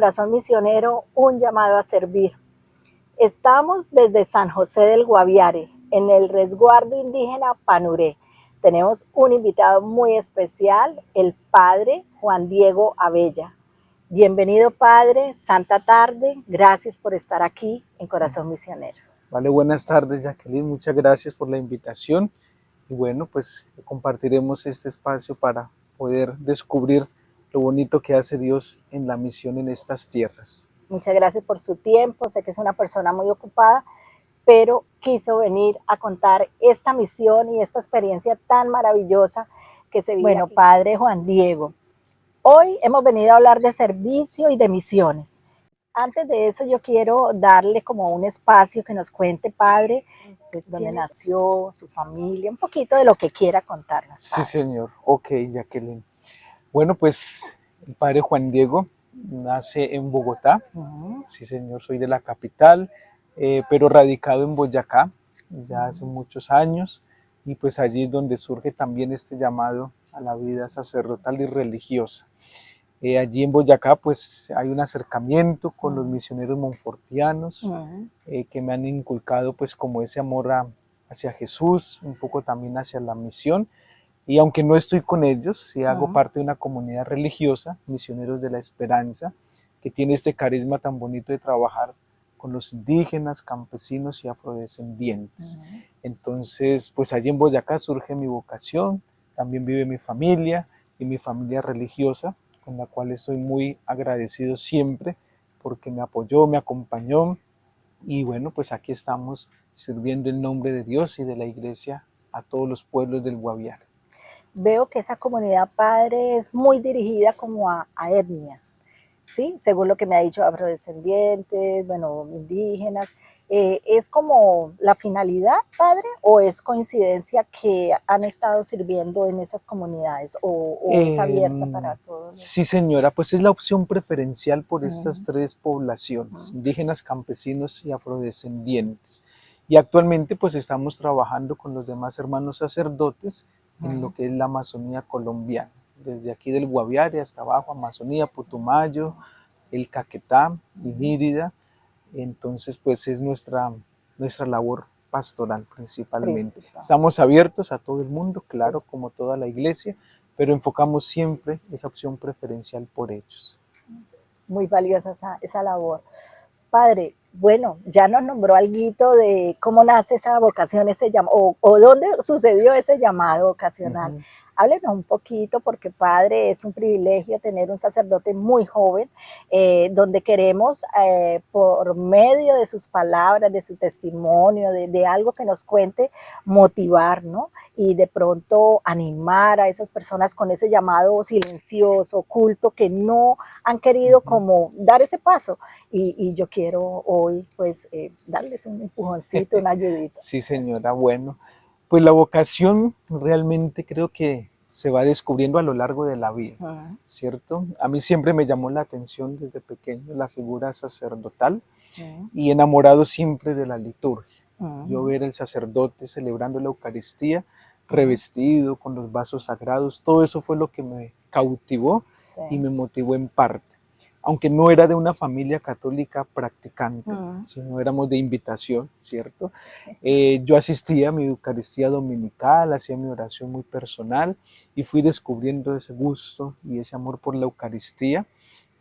Corazón Misionero, un llamado a servir. Estamos desde San José del Guaviare, en el resguardo indígena Panuré. Tenemos un invitado muy especial, el padre Juan Diego Abella. Bienvenido, padre, santa tarde, gracias por estar aquí en Corazón Misionero. Vale, buenas tardes, Jacqueline, muchas gracias por la invitación. Y bueno, pues compartiremos este espacio para poder descubrir lo bonito que hace Dios en la misión en estas tierras. Muchas gracias por su tiempo, sé que es una persona muy ocupada, pero quiso venir a contar esta misión y esta experiencia tan maravillosa que se vive. Bueno, aquí. Padre Juan Diego, hoy hemos venido a hablar de servicio y de misiones. Antes de eso yo quiero darle como un espacio que nos cuente, padre, pues dónde nació, su familia, un poquito de lo que quiera contarnos. Sí, señor. Ok, Jacqueline. Bueno, pues el padre Juan Diego nace en Bogotá. Sí, señor, soy de la capital, pero radicado en Boyacá ya hace muchos años. Y pues allí es donde surge también este llamado a la vida sacerdotal y religiosa. Allí en Boyacá pues hay un acercamiento con los misioneros monfortianos que me han inculcado pues como ese amor hacia Jesús, un poco también hacia la misión. Y aunque no estoy con ellos, sí hago parte de una comunidad religiosa, Misioneros de la Esperanza, que tiene este carisma tan bonito de trabajar con los indígenas, campesinos y afrodescendientes. Entonces, pues allí en Boyacá surge mi vocación, también vive mi familia y mi familia religiosa, con la cual estoy muy agradecido siempre, porque me apoyó, me acompañó, y bueno, pues aquí estamos sirviendo en nombre de Dios y de la Iglesia a todos los pueblos del Guaviare. Veo que esa comunidad, padre, es muy dirigida como a etnias, ¿sí? Según lo que me ha dicho, afrodescendientes, bueno, indígenas. ¿Es como la finalidad, padre, o es coincidencia que han estado sirviendo en esas comunidades, o es abierta para todos? Sí, señora, pues es la opción preferencial por estas tres poblaciones, indígenas, campesinos y afrodescendientes. Y actualmente pues estamos trabajando con los demás hermanos sacerdotes en lo que es la Amazonía colombiana, desde aquí del Guaviare hasta abajo, Amazonía, Putumayo, el Caquetá, Inírida. Entonces pues es nuestra labor pastoral principalmente. Estamos abiertos a todo el mundo, claro, como toda la iglesia, pero enfocamos siempre esa opción preferencial por ellos. Muy valiosa esa labor. Padre, bueno, ya nos nombró alguito de cómo nace esa vocación, ese llamado, o dónde sucedió ese llamado vocacional. Háblenos un poquito, porque padre, es un privilegio tener un sacerdote muy joven, donde queremos, por medio de sus palabras, de su testimonio, de algo que nos cuente, motivar, ¿no? Y de pronto animar a esas personas con ese llamado silencioso, oculto, que no han querido como dar ese paso. Y yo quiero hoy pues darles un empujoncito, una ayudita. Sí, señora, bueno, pues la vocación realmente creo que se va descubriendo a lo largo de la vida, ¿cierto? A mí siempre me llamó la atención desde pequeño la figura sacerdotal y enamorado siempre de la liturgia. Yo ver el sacerdote celebrando la Eucaristía, revestido con los vasos sagrados, todo eso fue lo que me cautivó y me motivó en parte. Aunque no era de una familia católica practicante, sino éramos de invitación, ¿cierto? Yo asistía a mi Eucaristía dominical, hacía mi oración muy personal y fui descubriendo ese gusto y ese amor por la Eucaristía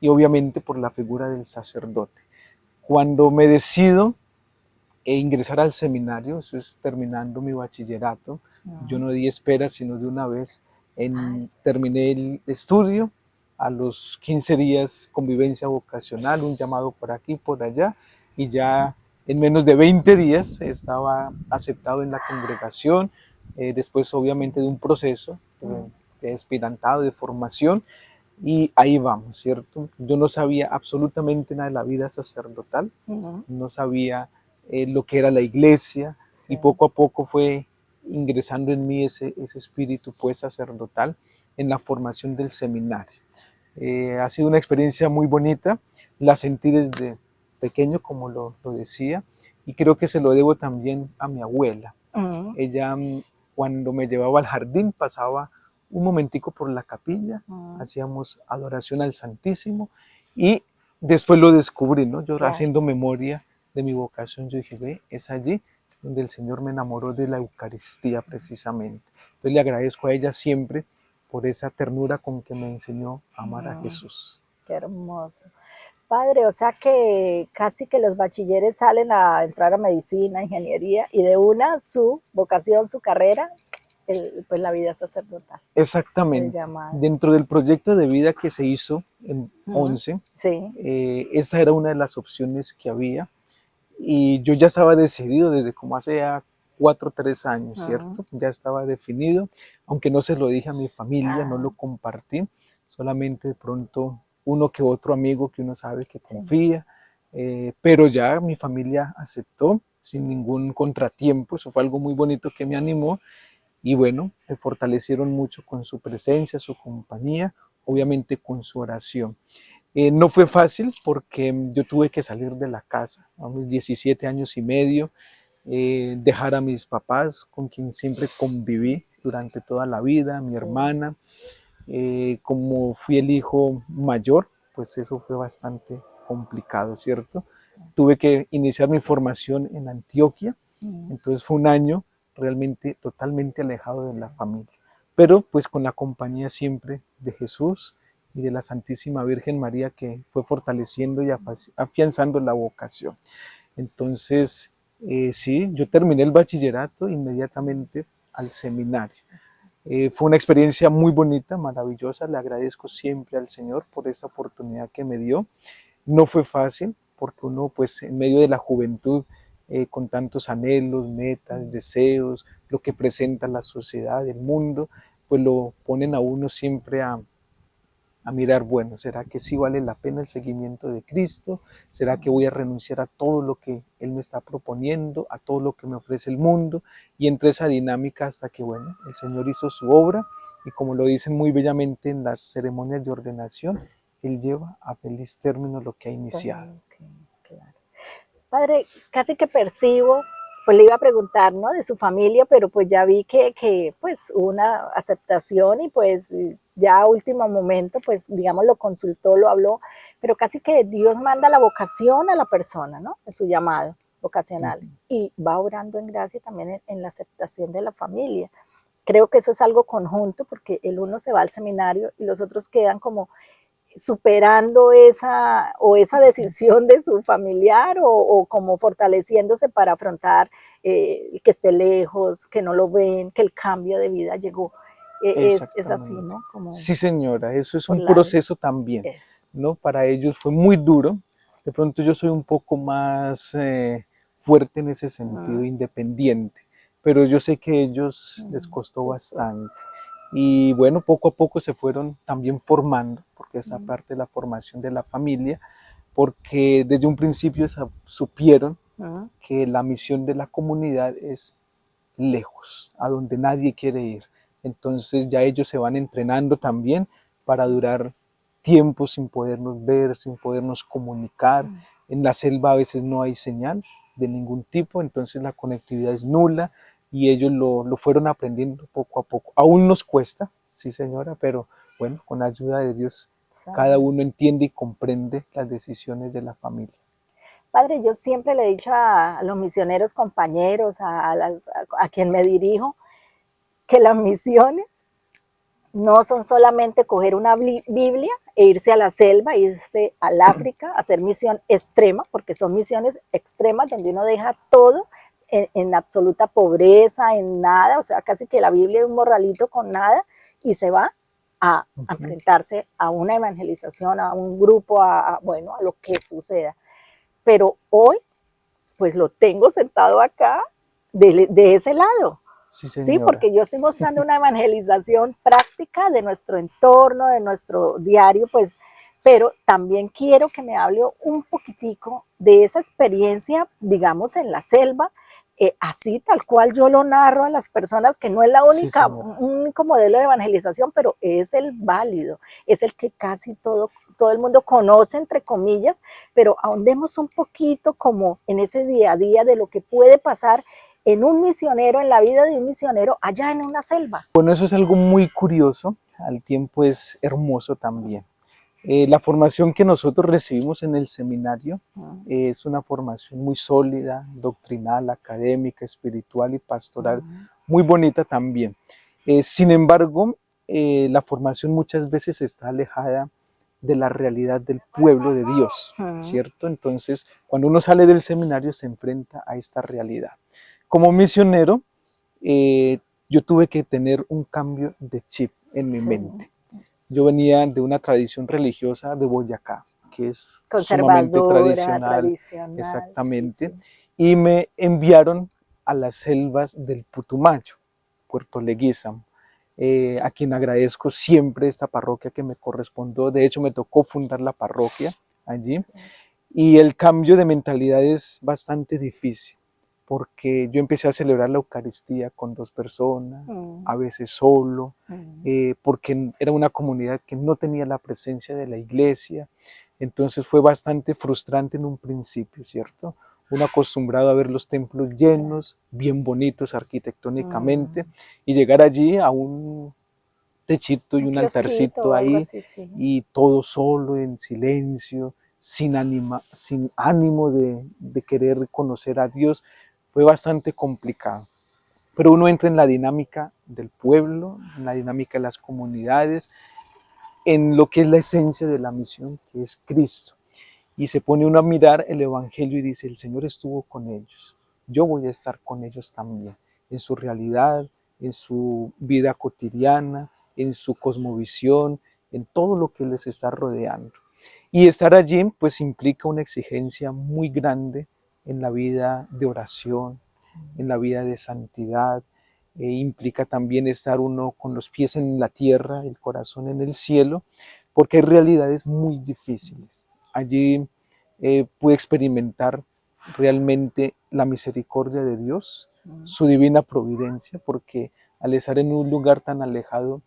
y obviamente por la figura del sacerdote. Cuando me decido ingresar al seminario, eso es terminando mi bachillerato, yo no di espera, sino de una vez terminé el estudio. A los 15 días convivencia vocacional, un llamado por aquí, por allá, y ya en menos de 20 días estaba aceptado en la congregación, después obviamente de un proceso de aspirantado, de formación, y ahí vamos, ¿cierto? Yo no sabía absolutamente nada de la vida sacerdotal, no sabía lo que era la iglesia, y poco a poco fue ingresando en mí ese espíritu pues sacerdotal en la formación del seminario. Ha sido una experiencia muy bonita, la sentí desde pequeño, como lo decía, y creo que se lo debo también a mi abuela. Ella, cuando me llevaba al jardín, pasaba un momentico por la capilla, hacíamos adoración al Santísimo, y después lo descubrí, ¿no? Yo Claro. haciendo memoria de mi vocación, yo dije, ve, es allí donde el Señor me enamoró de la Eucaristía precisamente. Entonces le agradezco a ella siempre por esa ternura con que me enseñó a amar a Jesús. Qué hermoso. Padre, o sea que casi que los bachilleres salen a entrar a medicina, ingeniería, y de una su vocación, su carrera, pues la vida sacerdotal, el Exactamente. llamado. Dentro del proyecto de vida que se hizo en 11, Sí. esa era una de las opciones que había. Y yo ya estaba decidido desde como hace ya 4 o 3 años, ¿cierto? Ya estaba definido, aunque no se lo dije a mi familia, no lo compartí, solamente de pronto uno que otro amigo que uno sabe que confía, pero ya mi familia aceptó sin ningún contratiempo, eso fue algo muy bonito que me animó y bueno, me fortalecieron mucho con su presencia, su compañía, obviamente con su oración. No fue fácil porque yo tuve que salir de la casa a mis 17 años y medio, dejar a mis papás con quien siempre conviví durante toda la vida, mi hermana. Como fui el hijo mayor, pues eso fue bastante complicado, ¿cierto? Tuve que iniciar mi formación en Antioquia, entonces fue un año realmente totalmente alejado de la familia, pero pues con la compañía siempre de Jesús y de la Santísima Virgen María que fue fortaleciendo y afianzando la vocación. Entonces, sí, yo terminé el bachillerato inmediatamente al seminario. Fue una experiencia muy bonita, maravillosa, le agradezco siempre al Señor por esa oportunidad que me dio. No fue fácil, porque uno pues en medio de la juventud, con tantos anhelos, metas, deseos, lo que presenta la sociedad, el mundo, pues lo ponen a uno siempre a mirar, bueno, ¿será que sí vale la pena el seguimiento de Cristo? ¿Será que voy a renunciar a todo lo que Él me está proponiendo, a todo lo que me ofrece el mundo? Y entre esa dinámica hasta que, bueno, el Señor hizo su obra y como lo dicen muy bellamente en las ceremonias de ordenación, Él lleva a feliz término lo que ha iniciado. Claro. Padre, casi que percibo, pues le iba a preguntar, ¿no? De su familia, pero pues ya vi que pues hubo una aceptación y pues ya a último momento, pues digamos lo consultó, lo habló, pero casi que Dios manda la vocación a la persona, ¿no? En su llamado vocacional. Y va orando en gracia también en la aceptación de la familia. Creo que eso es algo conjunto porque el uno se va al seminario y los otros quedan como superando esa decisión de su familiar o como fortaleciéndose para afrontar que esté lejos, que no lo ven, que el cambio de vida llegó. Es así, Exactamente. ¿no? Como Sí, señora, eso es por un la... proceso también, Es. ¿no? Para ellos fue muy duro. De pronto yo soy un poco más fuerte en ese sentido, independiente, pero yo sé que a ellos les costó bastante. Y bueno, poco a poco se fueron también formando, porque esa parte de la formación de la familia, porque desde un principio supieron que la misión de la comunidad es lejos, a donde nadie quiere ir. Entonces ya ellos se van entrenando también para durar tiempo sin podernos ver, sin podernos comunicar. En la selva a veces no hay señal de ningún tipo, entonces la conectividad es nula y ellos lo fueron aprendiendo poco a poco. Aún nos cuesta, sí señora, pero bueno, con la ayuda de Dios, cada uno entiende y comprende las decisiones de la familia. Padre, yo siempre le he dicho a los misioneros compañeros, a quien me dirijo, que las misiones no son solamente coger una Biblia e irse a la selva, irse al África, hacer misión extrema, porque son misiones extremas donde uno deja todo en absoluta pobreza, en nada, o sea, casi que la Biblia es un morralito con nada y se va a enfrentarse a una evangelización, a un grupo, bueno, a lo que suceda. Pero hoy, pues lo tengo sentado acá de ese lado. Sí, Sí, señora. porque yo estoy mostrando una evangelización práctica de nuestro entorno, de nuestro diario, pues, pero también quiero que me hable un poquitico de esa experiencia, digamos, en la selva, así tal cual yo lo narro a las personas, que no es la Sí, única, señora. único modelo de evangelización, pero es el válido, es el que casi todo el mundo conoce, entre comillas, pero ahondemos un poquito como en ese día a día de lo que puede pasar en un misionero, en la vida de un misionero allá en una selva. Bueno, eso es algo muy curioso, al tiempo es hermoso también. La formación que nosotros recibimos en el seminario es una formación muy sólida, doctrinal, académica, espiritual y pastoral, muy bonita también. Sin embargo, la formación muchas veces está alejada de la realidad del pueblo de Dios, ¿cierto? Entonces, cuando uno sale del seminario se enfrenta a esta realidad. Como misionero, yo tuve que tener un cambio de chip en mi mente. Yo venía de una tradición religiosa de Boyacá, que es sumamente Conservadora, tradicional, tradicional, sí, exactamente, sí. y me enviaron a las selvas del Putumayo, Puerto Leguízamo, a quien agradezco siempre esta parroquia que me correspondió. De hecho, me tocó fundar la parroquia allí, Sí. y el cambio de mentalidad es bastante difícil, porque yo empecé a celebrar la Eucaristía con 2 personas, a veces solo, porque era una comunidad que no tenía la presencia de la iglesia. Entonces fue bastante frustrante en un principio, ¿cierto? Uno acostumbrado a ver los templos llenos, bien bonitos arquitectónicamente, y llegar allí a un techito y Un un kiosquito altarcito o algo ahí, así, sí. y todo solo, en silencio, sin ánimo de querer conocer a Dios. Fue bastante complicado. Pero uno entra en la dinámica del pueblo, en la dinámica de las comunidades, en lo que es la esencia de la misión, que es Cristo. Y se pone uno a mirar el Evangelio y dice, el Señor estuvo con ellos, yo voy a estar con ellos también, en su realidad, en su vida cotidiana, en su cosmovisión, en todo lo que les está rodeando. Y estar allí pues implica una exigencia muy grande en la vida de oración, en la vida de santidad. Implica también estar uno con los pies en la tierra, el corazón en el cielo, porque hay realidades muy difíciles. Allí pude experimentar realmente la misericordia de Dios, su divina providencia, porque al estar en un lugar tan alejado,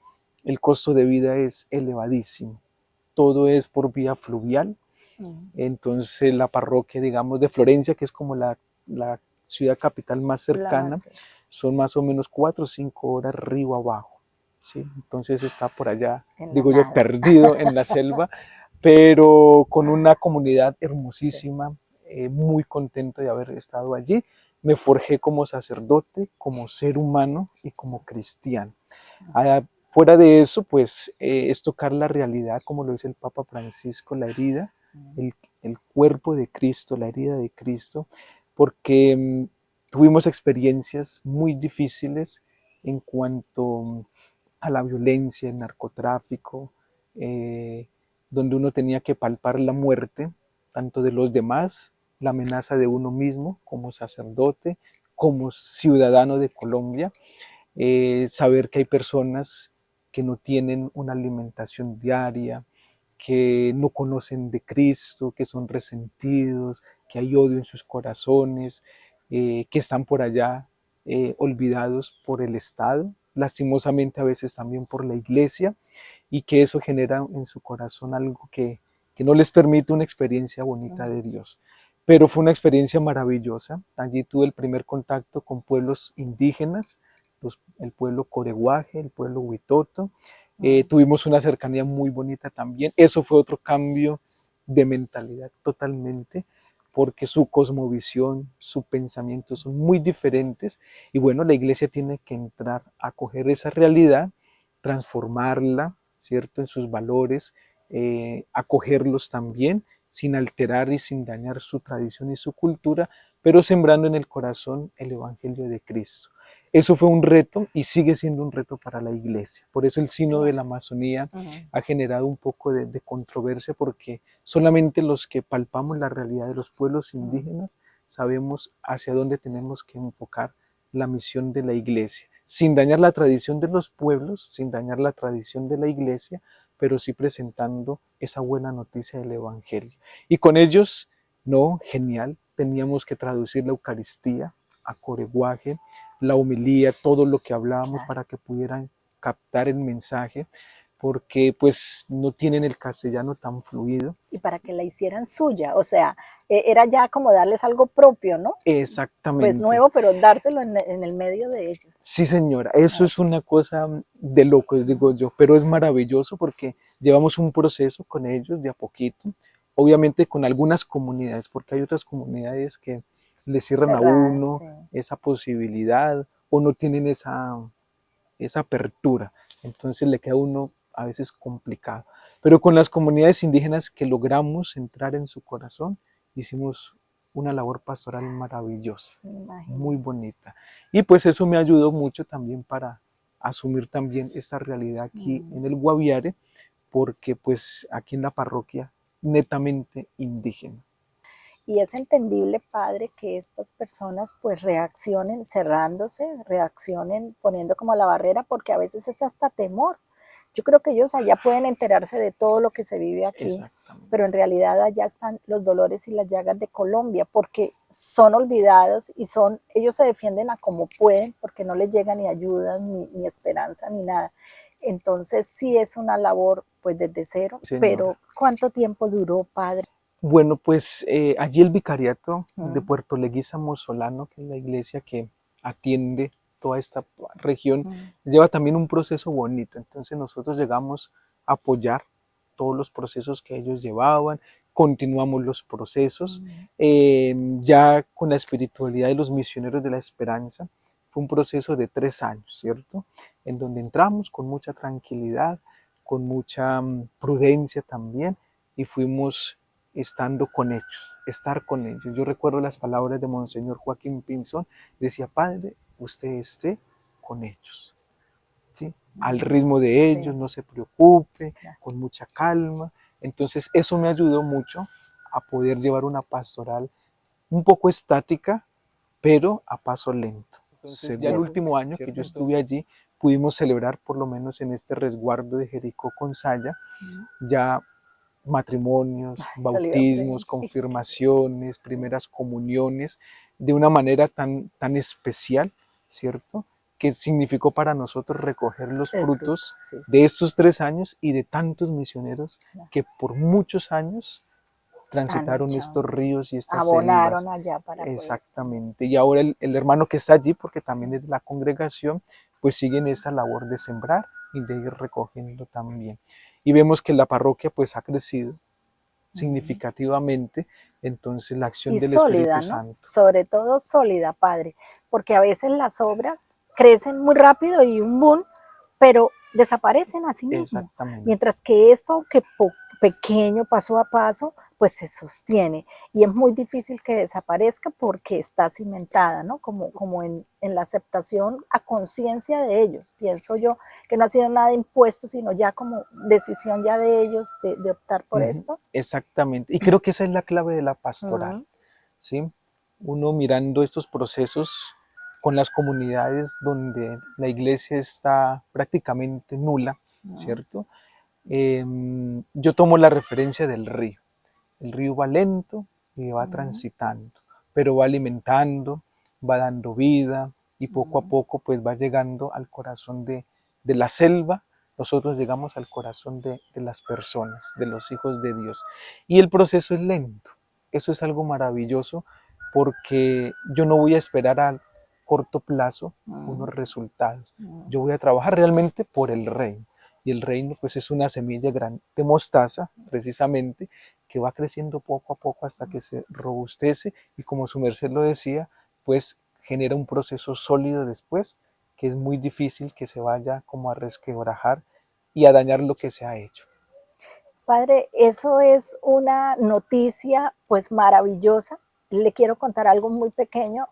el costo de vida es elevadísimo. Todo es por vía fluvial. Entonces la parroquia, digamos, de Florencia, que es como la ciudad capital más La cercana, más. son más o menos 4 o 5 horas río abajo, ¿sí? Entonces está por allá, En la digo yo, nada. perdido en la selva, pero con una comunidad Sí. hermosísima, muy contento de haber estado allí. Me forjé como sacerdote, como ser humano y como cristiano. Fuera de eso, pues es tocar la realidad, como lo dice el Papa Francisco, la herida, el cuerpo de Cristo, la herida de Cristo, porque tuvimos experiencias muy difíciles en cuanto a la violencia, el narcotráfico, donde uno tenía que palpar la muerte, tanto de los demás, la amenaza de uno mismo como sacerdote, como ciudadano de Colombia, saber que hay personas que no tienen una alimentación diaria, que no conocen de Cristo, que son resentidos, que hay odio en sus corazones, que están por allá olvidados por el Estado, lastimosamente a veces también por la iglesia, y que eso genera en su corazón algo que no les permite una experiencia bonita de Dios. Pero fue una experiencia maravillosa. Allí tuve el primer contacto con pueblos indígenas, el pueblo Coreguaje, el pueblo Huitoto. Tuvimos una cercanía muy bonita también. Eso fue otro cambio de mentalidad totalmente, porque su cosmovisión, su pensamiento son muy diferentes. Y bueno, la iglesia tiene que entrar a coger esa realidad, transformarla, ¿cierto?, en sus valores, acogerlos también, sin alterar y sin dañar su tradición y su cultura, pero sembrando en el corazón el Evangelio de Cristo. Eso fue un reto y sigue siendo un reto para la iglesia. Por eso el Sínodo de la Amazonía ha generado un poco de controversia, porque solamente los que palpamos la realidad de los pueblos indígenas sabemos hacia dónde tenemos que enfocar la misión de la iglesia, sin dañar la tradición de los pueblos, sin dañar la tradición de la iglesia, pero sí presentando esa buena noticia del Evangelio. Y con ellos, no, genial, teníamos que traducir la Eucaristía a coreguaje, la homilía, todo lo que hablábamos para que pudieran captar el mensaje, porque pues no tienen el castellano tan fluido. Y para que la hicieran suya, o sea, era ya como darles algo propio, ¿no? Pues Exactamente. nuevo, pero dárselo en el medio de ellos. Sí, señora, eso Ah, es una cosa de locos, digo yo, pero es sí, maravilloso porque llevamos un proceso con ellos de a poquito, obviamente con algunas comunidades, porque hay otras comunidades que le cierran a cerradas, uno sí. esa posibilidad o no tienen esa apertura, entonces le queda a uno a veces complicado. Pero con las comunidades indígenas que logramos entrar en su corazón, hicimos una labor pastoral maravillosa, Me muy imagino. bonita. Y pues eso me ayudó mucho también para asumir también esta realidad aquí Mm. en el Guaviare, porque pues aquí en la parroquia netamente indígena. Y es entendible, padre, que estas personas pues reaccionen cerrándose, reaccionen poniendo como la barrera, porque a veces es hasta temor. Yo creo que ellos allá pueden enterarse de todo lo que se vive aquí, Exactamente. pero en realidad allá están los dolores y las llagas de Colombia, porque son olvidados y ellos se defienden a como pueden, porque no les llega ni ayuda, ni esperanza, ni nada. Entonces sí es una labor pues desde cero, pero Señora. ¿cuánto tiempo duró, padre? Bueno, pues allí el vicariato de Mm, Puerto Leguízamo Solano, que es la iglesia que atiende toda esta región, mm. lleva también un proceso bonito. Entonces nosotros llegamos a apoyar todos los procesos que ellos llevaban, continuamos los procesos, Mm. ya con la espiritualidad de los misioneros de la esperanza. Fue un proceso de 3 años, ¿cierto? En donde entramos con mucha tranquilidad, con mucha prudencia también, y fuimos estando con ellos, estar con ellos. Yo recuerdo las palabras de Monseñor Joaquín Pinzón, decía, Padre, usted esté con ellos, ¿sí? Al ritmo de ellos, Sí, no se preocupe, claro. con mucha calma. Entonces eso me ayudó mucho a poder llevar una pastoral un poco estática, pero a paso lento. Entonces ya el Seguro. último año que yo estuve allí, pudimos celebrar por lo menos en este resguardo de Jericó con Saya, Mm. ya matrimonios, Eso le iba a bautismos, preguntar. confirmaciones, Sí. primeras comuniones, de una manera tan especial, ¿cierto? Que significó para nosotros recoger los El fruto, frutos sí, sí. de estos 3 años y de tantos misioneros Claro. que por muchos años Han transitaron luchado, estos ríos y estas abonaron selvas. allá para poder tener. Exactamente. Y ahora el hermano que está allí, porque Sí. también es de la congregación, pues sigue en esa labor de sembrar y de ir recogiendo también. Y vemos que la parroquia pues ha crecido Mm. significativamente, entonces la acción Y del Espíritu sólida, ¿no? Santo. Sobre todo sólida, padre, porque a veces las obras crecen muy rápido y un boom, pero desaparecen a sí mismo. Exactamente. Mientras que esto que pequeño, paso a paso, pues se sostiene. Y es muy difícil que desaparezca porque está cimentada, ¿no? Como en la aceptación a conciencia de ellos. Pienso yo que no ha sido nada impuesto, sino ya como decisión ya de ellos de optar por esto. Exactamente. Y creo que esa es la clave de la pastoral, Uh-huh. ¿sí? Uno mirando estos procesos con las comunidades donde la iglesia está prácticamente nula, Uh-huh. ¿cierto? Yo tomo la referencia del río. El río va lento y va Uh-huh. transitando, pero va alimentando, va dando vida y poco a Uh-huh. poco pues va llegando al corazón de la selva. Nosotros llegamos al corazón de las personas, de los hijos de Dios. Y el proceso es lento. Eso es algo maravilloso porque yo no voy a esperar a corto plazo unos resultados. Uh-huh. Yo voy a trabajar realmente por el reino. Y el reino pues es una semilla grande de mostaza, precisamente, que va creciendo poco a poco hasta que se robustece y como su merced lo decía, pues genera un proceso sólido después, que es muy difícil que se vaya como a resquebrajar y a dañar lo que se ha hecho. Padre, eso es una noticia pues maravillosa. Le quiero contar algo muy pequeño.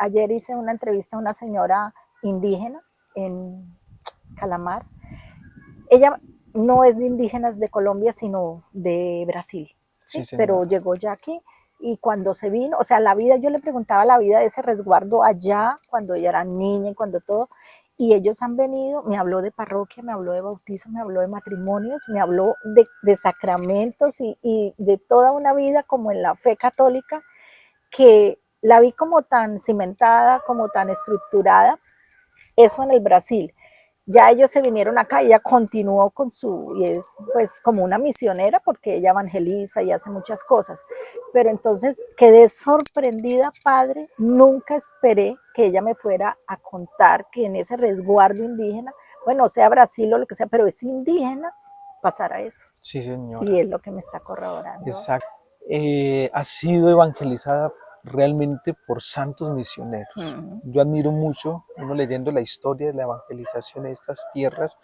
Ayer hice una entrevista a una señora indígena en Calamar. Ella no es de indígenas de Colombia, sino de Brasil, Sí, ¿sí? Pero señora. llegó ya aquí y cuando se vino, o sea, la vida, yo le preguntaba la vida de ese resguardo allá, cuando ella era niña y cuando todo, y ellos han venido, me habló de parroquia, me habló de bautizo, me habló de matrimonios, me habló de sacramentos y de toda una vida como en la fe católica, que la vi como tan cimentada, como tan estructurada, eso en el Brasil. ya ellos se vinieron acá y ella continuó con y es pues como una misionera porque ella evangeliza y hace muchas cosas. Pero entonces quedé sorprendida, padre, nunca esperé que ella me fuera a contar que en ese resguardo indígena, bueno, sea Brasil o lo que sea, pero es indígena, pasara eso. Sí, señora. Y es lo que me está corroborando. Exacto. Ha sido evangelizada realmente por santos misioneros. Yo admiro mucho, uno leyendo la historia de la evangelización de estas tierras,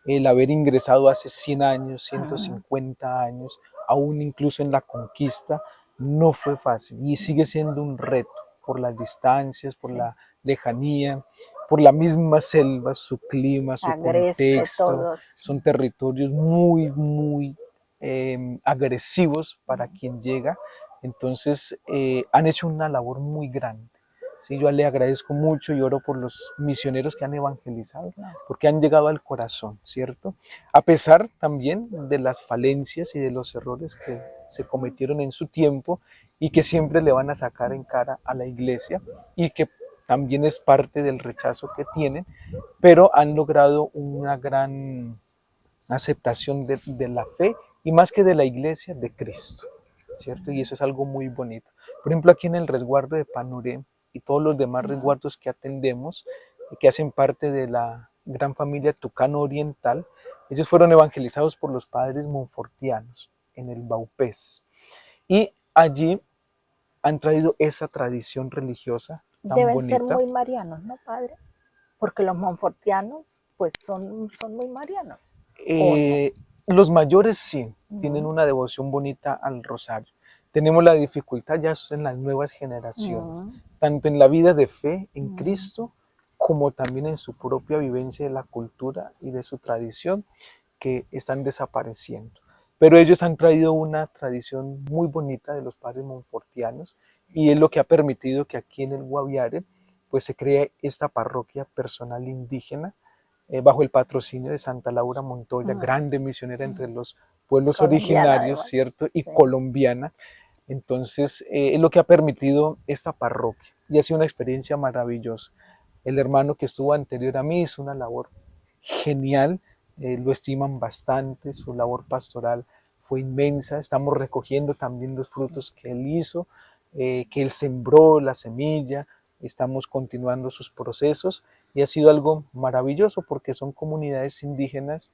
el haber ingresado hace 100 años, 150 años, aún incluso en la conquista, no fue fácil y sigue siendo un reto por las distancias, por la lejanía, por la misma selva, su clima, su Agreste contexto. todos. Son territorios muy, muy agresivos para quien llega. Entonces han hecho una labor muy grande. Sí, yo le agradezco mucho y oro por los misioneros que han evangelizado, porque han llegado al corazón, ¿cierto? A pesar también de las falencias y de los errores que se cometieron en su tiempo y que siempre le van a sacar en cara a la iglesia y que también es parte del rechazo que tienen, pero han logrado una gran aceptación de la fe y más que de la iglesia, de Cristo, ¿cierto? Y eso es algo muy bonito. Por ejemplo, aquí en el resguardo de Panuré y todos los demás resguardos que atendemos, que hacen parte de la gran familia Tucano Oriental, ellos fueron evangelizados por los padres monfortianos en el Baupés. Y allí han traído esa tradición religiosa tan Deben ser bonita. muy marianos, ¿no, padre? Porque los monfortianos, pues son muy marianos. ¿O no? Los mayores sí, tienen una devoción bonita al rosario. Tenemos la dificultad ya en las nuevas generaciones, tanto en la vida de fe en Cristo, como también en su propia vivencia de la cultura y de su tradición, que están desapareciendo. Pero ellos han traído una tradición muy bonita de los padres monfortianos y es lo que ha permitido que aquí en el Guaviare pues se cree esta parroquia personal indígena bajo el patrocinio de Santa Laura Montoya, grande misionera entre los pueblos Colombiana originarios, además. ¿cierto? Y Sí. colombiana. Entonces, es lo que ha permitido esta parroquia y ha sido una experiencia maravillosa. El hermano que estuvo anterior a mí hizo una labor genial, lo estiman bastante, su labor pastoral fue inmensa, estamos recogiendo también los frutos que él hizo, que él sembró la semilla, estamos continuando sus procesos y ha sido algo maravilloso porque son comunidades indígenas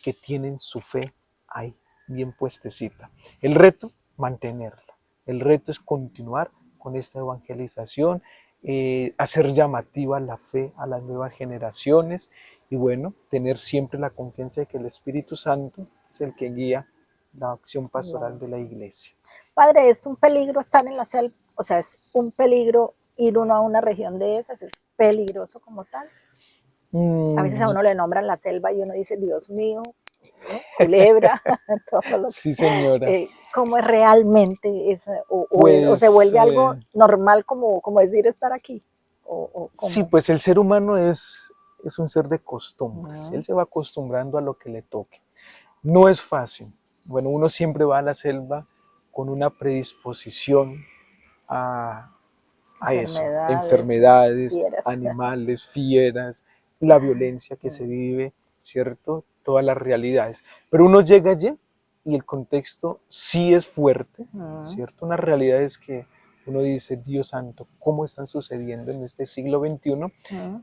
que tienen su fe ahí, bien puestecita. El reto, mantenerla. El reto es continuar con esta evangelización, hacer llamativa la fe a las nuevas generaciones y bueno, tener siempre la confianza de que el Espíritu Santo es el que guía la acción pastoral de la iglesia. Padre, es un peligro estar en la selva, o sea, es un peligro ir uno a una región de esas, es peligroso como tal. A veces a uno le nombran la selva y uno dice, Dios mío, ¿no? Culebra, todo lo que... Sí, señora. ¿Cómo es realmente esa, o se Pues vuelve algo normal como decir estar aquí? sí, pues el ser humano es un ser de costumbres. Él se va acostumbrando a lo que le toque. No es fácil. Bueno, uno siempre va a la selva con una predisposición a, eso, enfermedades, fieras. animales, fieras, la violencia que se vive, ¿cierto? Todas las realidades. Pero uno llega allí y el contexto sí es fuerte, ¿cierto? Una realidad es que uno dice, Dios santo, ¿cómo están sucediendo en este siglo XXI?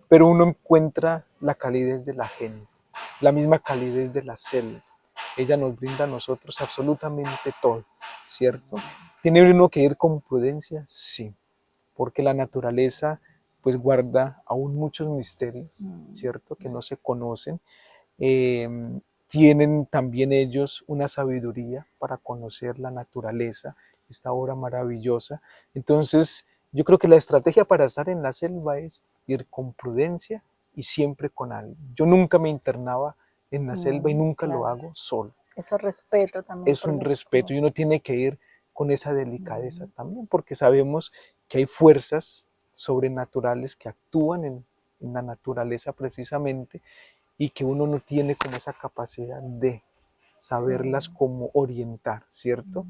Pero uno encuentra la calidez de la gente, la misma calidez de la selva. Ella nos brinda a nosotros absolutamente todo, ¿cierto? ¿Tiene uno que ir con prudencia? Sí, porque la naturaleza pues guarda aún muchos misterios, ¿cierto? Que no se conocen. Eh, Tienen también ellos una sabiduría para conocer la naturaleza, esta obra maravillosa. Entonces, yo creo que la estrategia para estar en la selva es ir con prudencia y siempre con alguien. Yo nunca me internaba en la selva y nunca lo hago solo. Eso respeto también. Es un respeto y uno tiene que ir con esa delicadeza también, porque sabemos que hay fuerzas sobrenaturales que actúan en la naturaleza precisamente y que uno no tiene como esa capacidad de, saberlas Sí. como orientar, ¿cierto?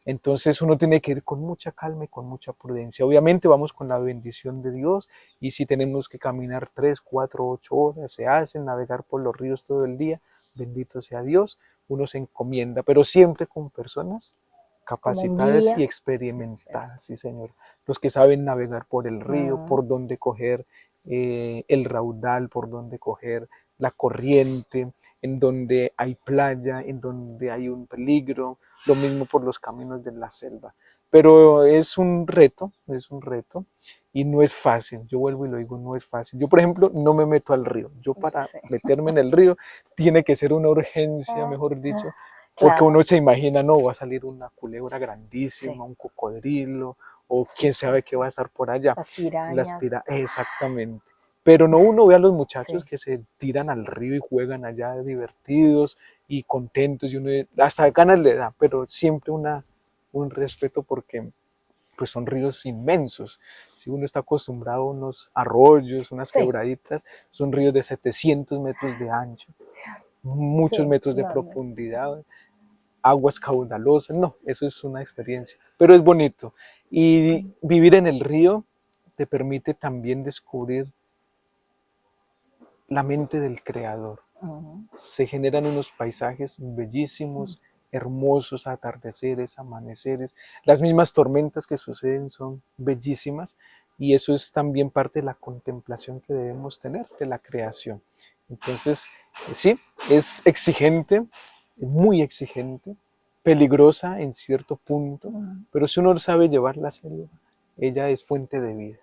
Entonces uno tiene que ir con mucha calma y con mucha prudencia. Obviamente vamos con la bendición de Dios y si tenemos que caminar 3, 4, 8 horas, se hacen, navegar por los ríos todo el día, bendito sea Dios, uno se encomienda, pero siempre con personas Como un capacitadas y guía. experimentadas, sí señor. Los que saben navegar por el río, Mm, por dónde coger el raudal, por dónde coger la corriente, en donde hay playa, en donde hay un peligro, lo mismo por los caminos de la selva. Pero es un reto y no es fácil. Yo vuelvo y lo digo, no es fácil. Yo, por ejemplo, no me meto al río. Yo para sí. meterme en el río tiene que ser una urgencia, Ah, mejor dicho, porque claro, uno se imagina, no, va a salir una culebra sí, grandísima, un cocodrilo, o sí, quién sí, sabe qué sí. va a estar por allá. Las pirañas, Exactamente. Pero no, uno ve a los muchachos sí. que se tiran al río y juegan allá divertidos y contentos, y uno hasta ganas le da, pero siempre un respeto porque pues son ríos inmensos. Si uno está acostumbrado a unos arroyos, unas Sí, quebraditas, son ríos de 700 metros de ancho, Dios, muchos sí, metros de no, no. profundidad, aguas caudalosas, no, eso es una experiencia, pero es bonito. Y vivir en el río te permite también descubrir la mente del creador. Ujú, Se generan unos paisajes bellísimos, hermosos, atardeceres, amaneceres. Las mismas tormentas que suceden son bellísimas y eso es también parte de la contemplación que debemos tener de la creación. Entonces, sí, es exigente, muy exigente, peligrosa en cierto punto, ujú. pero si uno sabe llevar la serie, ella es fuente de vida.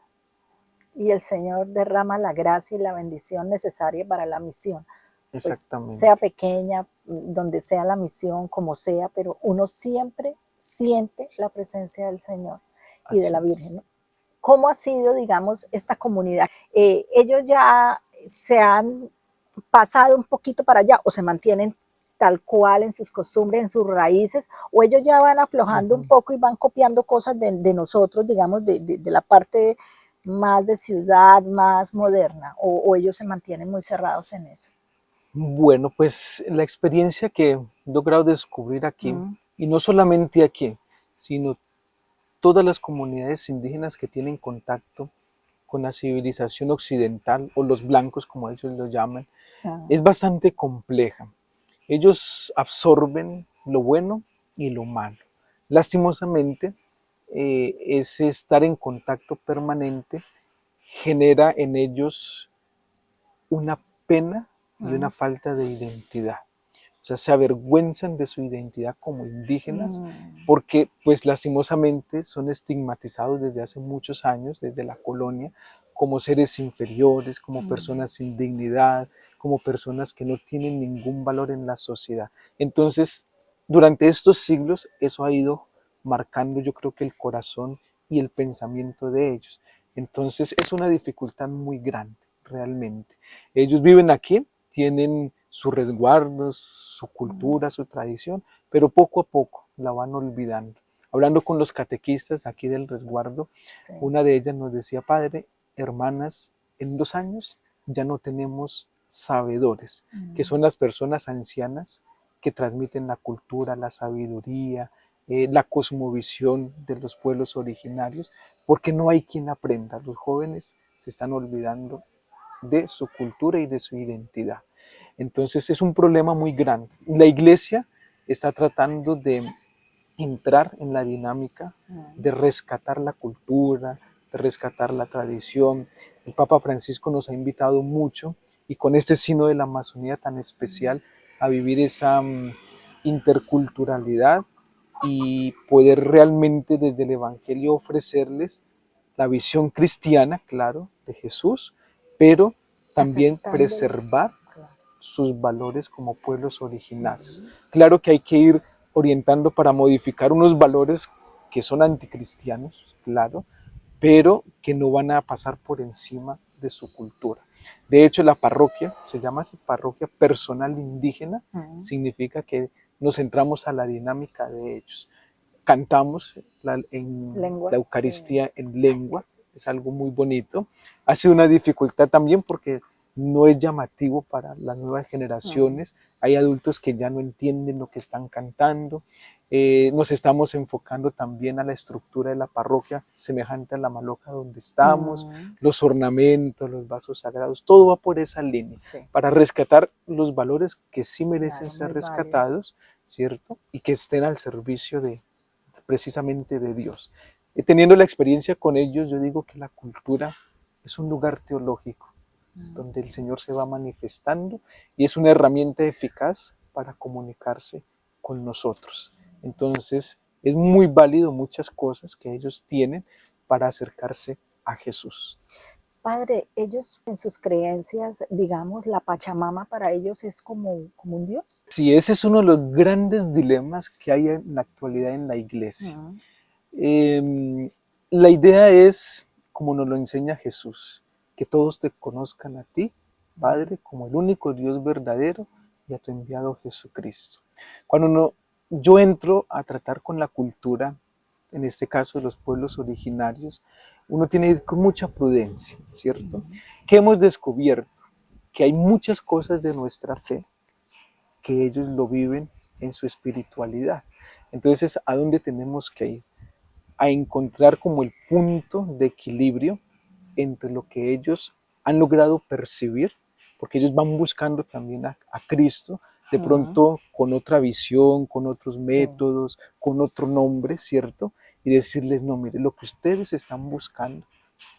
Y el Señor derrama la gracia y la bendición necesaria para la misión. Pues sea Exactamente. pequeña, donde sea la misión, como sea, pero uno siempre siente la presencia del Señor y de Así la es. Virgen, ¿no? ¿Cómo ha sido, digamos, esta comunidad? ¿Ellos ya se han pasado un poquito para allá o se mantienen tal cual en sus costumbres, en sus raíces, o ellos ya van aflojando un Ujú. poco y van copiando cosas de nosotros, digamos, de la parte más de ciudad, más moderna, o ellos se mantienen muy cerrados en eso? Bueno, pues la experiencia que he logrado descubrir aquí, Mm, y no solamente aquí, sino todas las comunidades indígenas que tienen contacto con la civilización occidental o los blancos, como ellos lo llaman, ah, es bastante compleja. Ellos absorben lo bueno y lo malo. Lastimosamente, ese estar en contacto permanente genera en ellos una pena y una mm, falta de identidad. O sea, se avergüenzan de su identidad como indígenas mm, porque, pues lastimosamente, son estigmatizados desde hace muchos años, desde la colonia, como seres inferiores, como mm, personas sin dignidad, como personas que no tienen ningún valor en la sociedad. Entonces, durante estos siglos, eso ha ido marcando, yo creo que el corazón y el pensamiento de ellos. Entonces, es una dificultad muy grande, realmente. Ellos viven aquí, tienen sus resguardos, su mm, cultura, su tradición, pero poco a poco la van olvidando. Hablando con los catequistas aquí del resguardo, sí, una de ellas nos decía, padre, hermanas, en 2 años ya no tenemos sabedores, que mm, son las personas ancianas que transmiten la cultura, la sabiduría, la cosmovisión de los pueblos originarios, porque no hay quien aprenda. Los jóvenes se están olvidando de su cultura y de su identidad. Entonces es un problema muy grande. La iglesia está tratando de entrar en la dinámica mm. de rescatar la cultura, de rescatar la tradición. El Papa Francisco nos ha invitado mucho y con este signo de la Amazonía tan especial a vivir esa interculturalidad y poder realmente desde el Evangelio ofrecerles la visión cristiana, claro, de Jesús, pero también Aceptándolos, preservar claro. sus valores como pueblos originarios. Mm, Claro que hay que ir orientando para modificar unos valores que son anticristianos, claro, pero que no van a pasar por encima de su cultura. De hecho, la parroquia se llama así, parroquia personal indígena, mm. significa que nos centramos a la dinámica de ellos. Cantamos en la Lenguas, Eucaristía en lengua, es algo muy bonito. Ha sido una dificultad también porque no es llamativo para las nuevas generaciones. Hay adultos que ya no entienden lo que están cantando. Nos estamos enfocando también a la estructura de la parroquia, semejante a la maloja donde estamos, los ornamentos, los vasos sagrados, todo va por esa línea, para rescatar los valores que sí merecen ser rescatados, ¿cierto? Y que estén al servicio de precisamente de Dios. Teniendo la experiencia con ellos, yo digo que la cultura es un lugar teológico, donde el Señor se va manifestando y es una herramienta eficaz para comunicarse con nosotros. Entonces, es muy válido muchas cosas que ellos tienen para acercarse a Jesús. Padre, ellos en sus creencias, digamos, la Pachamama para ellos es como un Dios. Sí, ese es uno de los grandes dilemas que hay en la actualidad en la iglesia. La idea es, como nos lo enseña Jesús, que todos te conozcan a ti, Padre, como el único Dios verdadero, y a tu enviado Jesucristo. Cuando yo entro a tratar con la cultura, en este caso de los pueblos originarios, uno tiene que ir con mucha prudencia, ¿cierto? ¿Qué hemos descubierto? Que hay muchas cosas de nuestra fe que ellos lo viven en su espiritualidad. Entonces, ¿a dónde tenemos que ir? A encontrar como el punto de equilibrio entre lo que ellos han logrado percibir, porque ellos van buscando también a Cristo, de pronto con otra visión, con otros métodos, con otro nombre, ¿cierto? Y decirles, no, mire, lo que ustedes están buscando,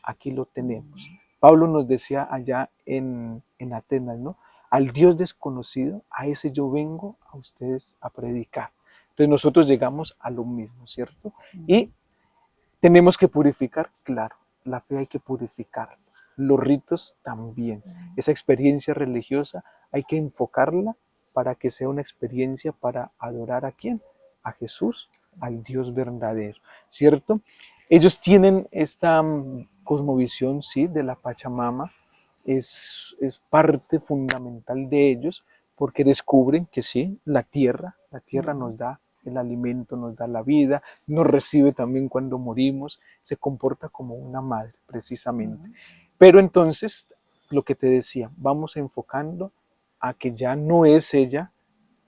aquí lo tenemos. Pablo nos decía allá en Atenas, ¿no? Al Dios desconocido, a ese yo vengo a ustedes a predicar. Entonces nosotros llegamos a lo mismo, ¿cierto? Y tenemos que purificar, claro, la fe hay que purificarla, los ritos también. Esa experiencia religiosa hay que enfocarla para que sea una experiencia para adorar ¿a quién? A Jesús, al Dios verdadero, ¿cierto? Ellos tienen esta cosmovisión, sí, de la Pachamama, es parte fundamental de ellos, porque descubren que sí, la tierra nos da el alimento, nos da la vida, nos recibe también cuando morimos, se comporta como una madre, precisamente. Pero entonces, lo que te decía, vamos enfocando a que ya no es ella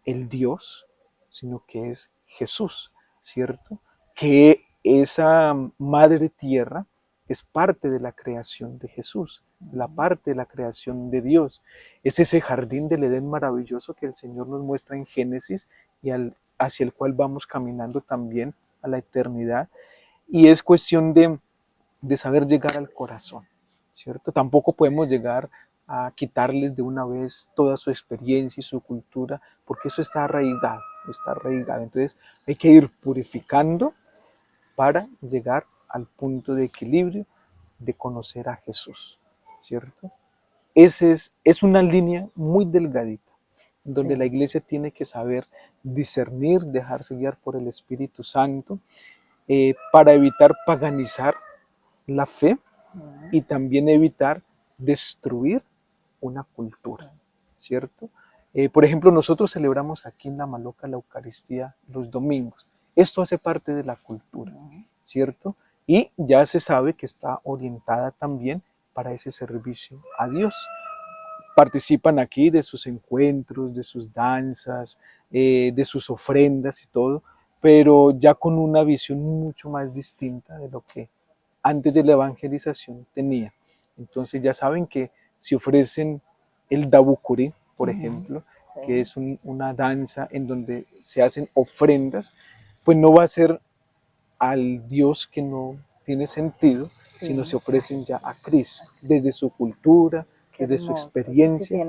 el Dios, sino que es Jesús, ¿cierto? Que esa madre tierra es parte de la creación de Jesús, la parte de la creación de Dios. Es ese jardín del Edén maravilloso que el Señor nos muestra en Génesis y hacia el cual vamos caminando también a la eternidad. Y es cuestión de saber llegar al corazón, ¿cierto? Tampoco podemos llegar a quitarles de una vez toda su experiencia y su cultura, porque eso está arraigado, está arraigado. Entonces hay que ir purificando para llegar al punto de equilibrio de conocer a Jesús, ¿cierto? Es una línea muy delgadita, donde la iglesia tiene que saber discernir, dejarse guiar por el Espíritu Santo, para evitar paganizar la fe y también evitar destruir una cultura, ¿cierto? Por ejemplo, nosotros celebramos aquí en La Maloca la Eucaristía los domingos. Esto hace parte de la cultura, ¿cierto? Y ya se sabe que está orientada también para ese servicio a Dios. Participan aquí de sus encuentros, de sus danzas, de sus ofrendas y todo, pero ya con una visión mucho más distinta de lo que antes de la evangelización tenía. Entonces ya saben que si ofrecen el dabucuri, por ejemplo, que es una danza en donde se hacen ofrendas, pues no va a ser al Dios que no tiene sentido, sino se ofrecen ya a Cristo, desde su cultura, desde su experiencia,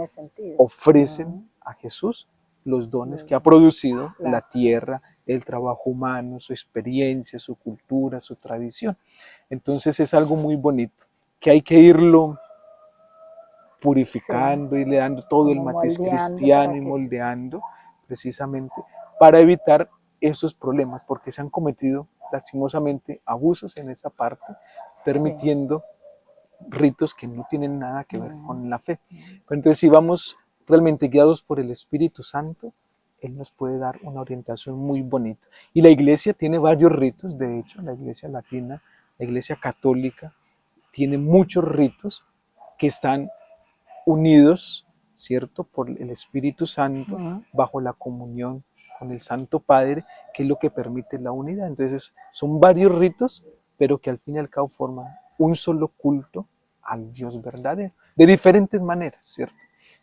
ofrecen a Jesús los dones que ha producido la tierra, el trabajo humano, su experiencia, su cultura, su tradición. Entonces es algo muy bonito, que hay que irlo purificando, irle dando todo el matiz cristiano y moldeando, precisamente para evitar esos problemas, porque se han cometido lastimosamente abusos en esa parte, permitiendo ritos que no tienen nada que ver con la fe. Pero entonces, si vamos realmente guiados por el Espíritu Santo, Él nos puede dar una orientación muy bonita. Y la iglesia tiene varios ritos, de hecho, la iglesia latina, la iglesia católica, tiene muchos ritos que están unidos, ¿cierto? Por el Espíritu Santo, Ujú. bajo la comunión con el Santo Padre, que es lo que permite la unidad. Entonces, son varios ritos, pero que al fin y al cabo forman un solo culto al Dios verdadero, de diferentes maneras, ¿cierto?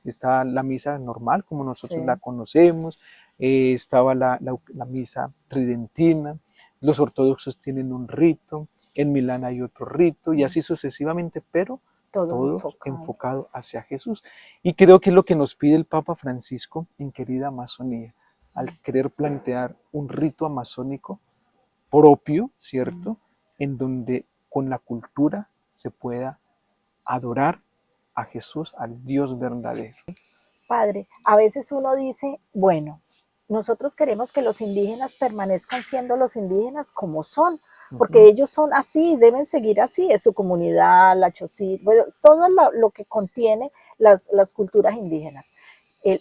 Está la misa normal, como nosotros la Sí. conocemos, estaba la misa tridentina, los ortodoxos tienen un rito, en Milán hay otro rito, y así sucesivamente, pero Todo todos enfocado. enfocado hacia Jesús. Y creo que es lo que nos pide el Papa Francisco en querida Amazonía, al querer plantear un rito amazónico propio, ¿cierto? En donde con la cultura se pueda adorar a Jesús, al Dios verdadero. Padre, a veces uno dice, bueno, nosotros queremos que los indígenas permanezcan siendo los indígenas como son, porque Ujú. ellos son así, deben seguir así, es su comunidad, la chocit, bueno, todo lo que contiene las culturas indígenas.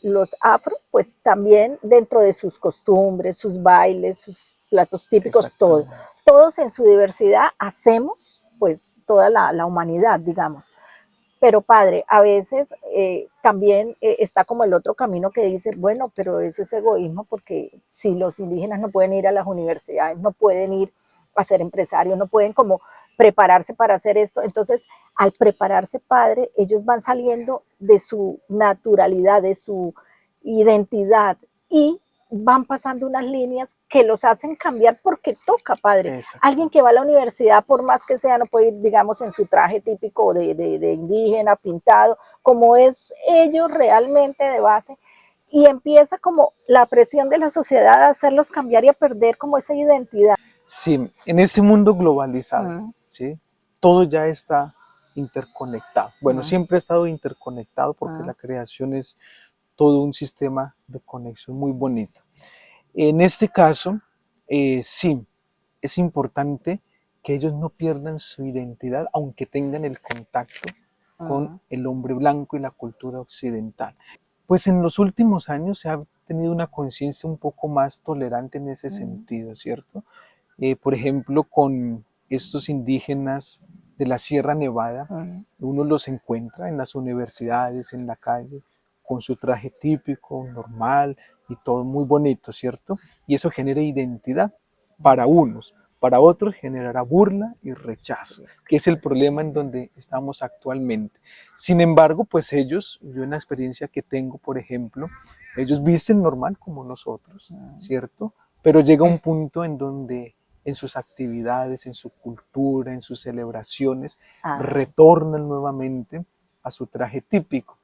Los afro, pues también dentro de sus costumbres, sus bailes, sus platos típicos, todo. Exactamente. Todos en su diversidad hacemos pues toda la humanidad, digamos. Pero padre, a veces también está como el otro camino que dice, bueno, pero eso es egoísmo porque si los indígenas no pueden ir a las universidades, no pueden ir a ser empresarios, no pueden como prepararse para hacer esto. Entonces, al prepararse padre, ellos van saliendo de su naturalidad, de su identidad y van pasando unas líneas que los hacen cambiar porque toca, padre. Alguien Exactamente. que va a la universidad, por más que sea, no puede ir, digamos, en su traje típico de indígena, pintado, como es ellos realmente de base, y empieza como la presión de la sociedad a hacerlos cambiar y a perder como esa identidad. Sí, en ese mundo globalizado, ¿sí? Todo ya está interconectado. Bueno, siempre ha estado interconectado porque la creación es todo un sistema de conexión muy bonito. En este caso, sí, es importante que ellos no pierdan su identidad, aunque tengan el contacto con el hombre blanco y la cultura occidental. Pues en los últimos años se ha tenido una conciencia un poco más tolerante en ese sentido, ¿cierto? Por ejemplo, con estos indígenas de la Sierra Nevada, uno los encuentra en las universidades, en la calle, con su traje típico, normal y todo muy bonito, ¿cierto? Y eso genera identidad para unos, para otros generará burla y rechazo, Sí, es que que es eso el es. problema en donde estamos actualmente. Sin embargo, pues ellos, yo en la experiencia que tengo, por ejemplo, ellos visten normal como nosotros, ¿cierto? Pero llega un punto en donde en sus actividades, en su cultura, en sus celebraciones, retornan nuevamente a su traje típico.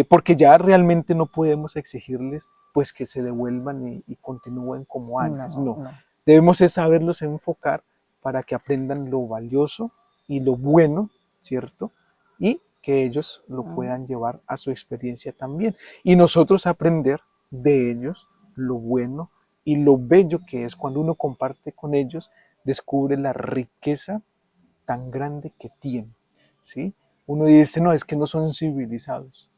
Porque ya realmente no podemos exigirles pues que se devuelvan y continúen como antes, No, no. no. Debemos es saberlos enfocar para que aprendan lo valioso y lo bueno, ¿cierto? Y que ellos lo puedan llevar a su experiencia también. Y nosotros aprender de ellos lo bueno y lo bello que es cuando uno comparte con ellos, descubre la riqueza tan grande que tienen, ¿sí? Uno dice, no, es que no son civilizados.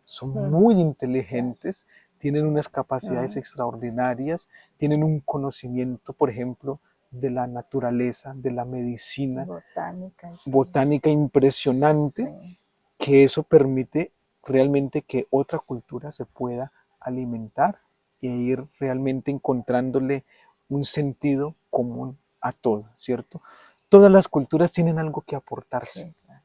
Son muy inteligentes, tienen unas capacidades extraordinarias, tienen un conocimiento, por ejemplo, de la naturaleza, de la medicina, Botánica. botánica impresionante, Sí. que eso permite realmente que otra cultura se pueda alimentar e ir realmente encontrándole un sentido común a todo, ¿cierto? Todas las culturas tienen algo que aportarse, Sí, claro.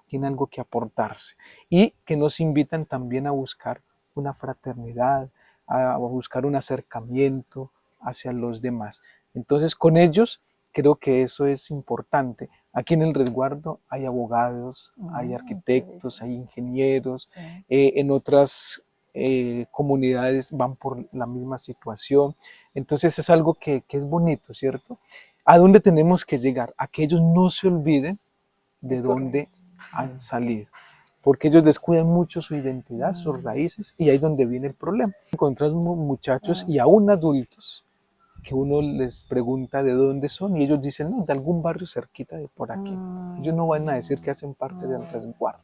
tienen algo que aportarse y que nos invitan también a buscar una fraternidad, a buscar un acercamiento hacia los demás. Entonces, con ellos creo que eso es importante. Aquí en el resguardo hay abogados, hay Qué bello. arquitectos, hay ingenieros, Sí. en otras comunidades van por la misma situación. Entonces es algo que es bonito, ¿cierto? ¿A dónde tenemos que llegar? A que ellos no se olviden De de su dónde raíz. han salido, porque ellos descuidan mucho su identidad, sus raíces, y ahí es donde viene el problema. Encontramos muchachos y aún adultos que uno les pregunta de dónde son y ellos dicen, no, de algún barrio cerquita de por aquí. Ellos no van a decir que hacen parte del resguardo,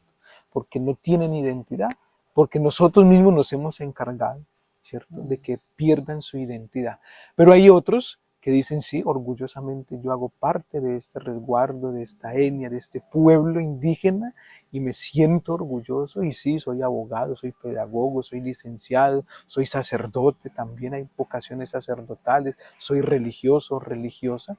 porque no tienen identidad, porque nosotros mismos nos hemos encargado, ¿cierto?, de que pierdan su identidad. Pero hay otros que dicen, sí, orgullosamente yo hago parte de este resguardo, de esta etnia, de este pueblo indígena y me siento orgulloso y sí, soy abogado, soy pedagogo, soy licenciado, soy sacerdote, también hay vocaciones sacerdotales, soy religioso, religiosa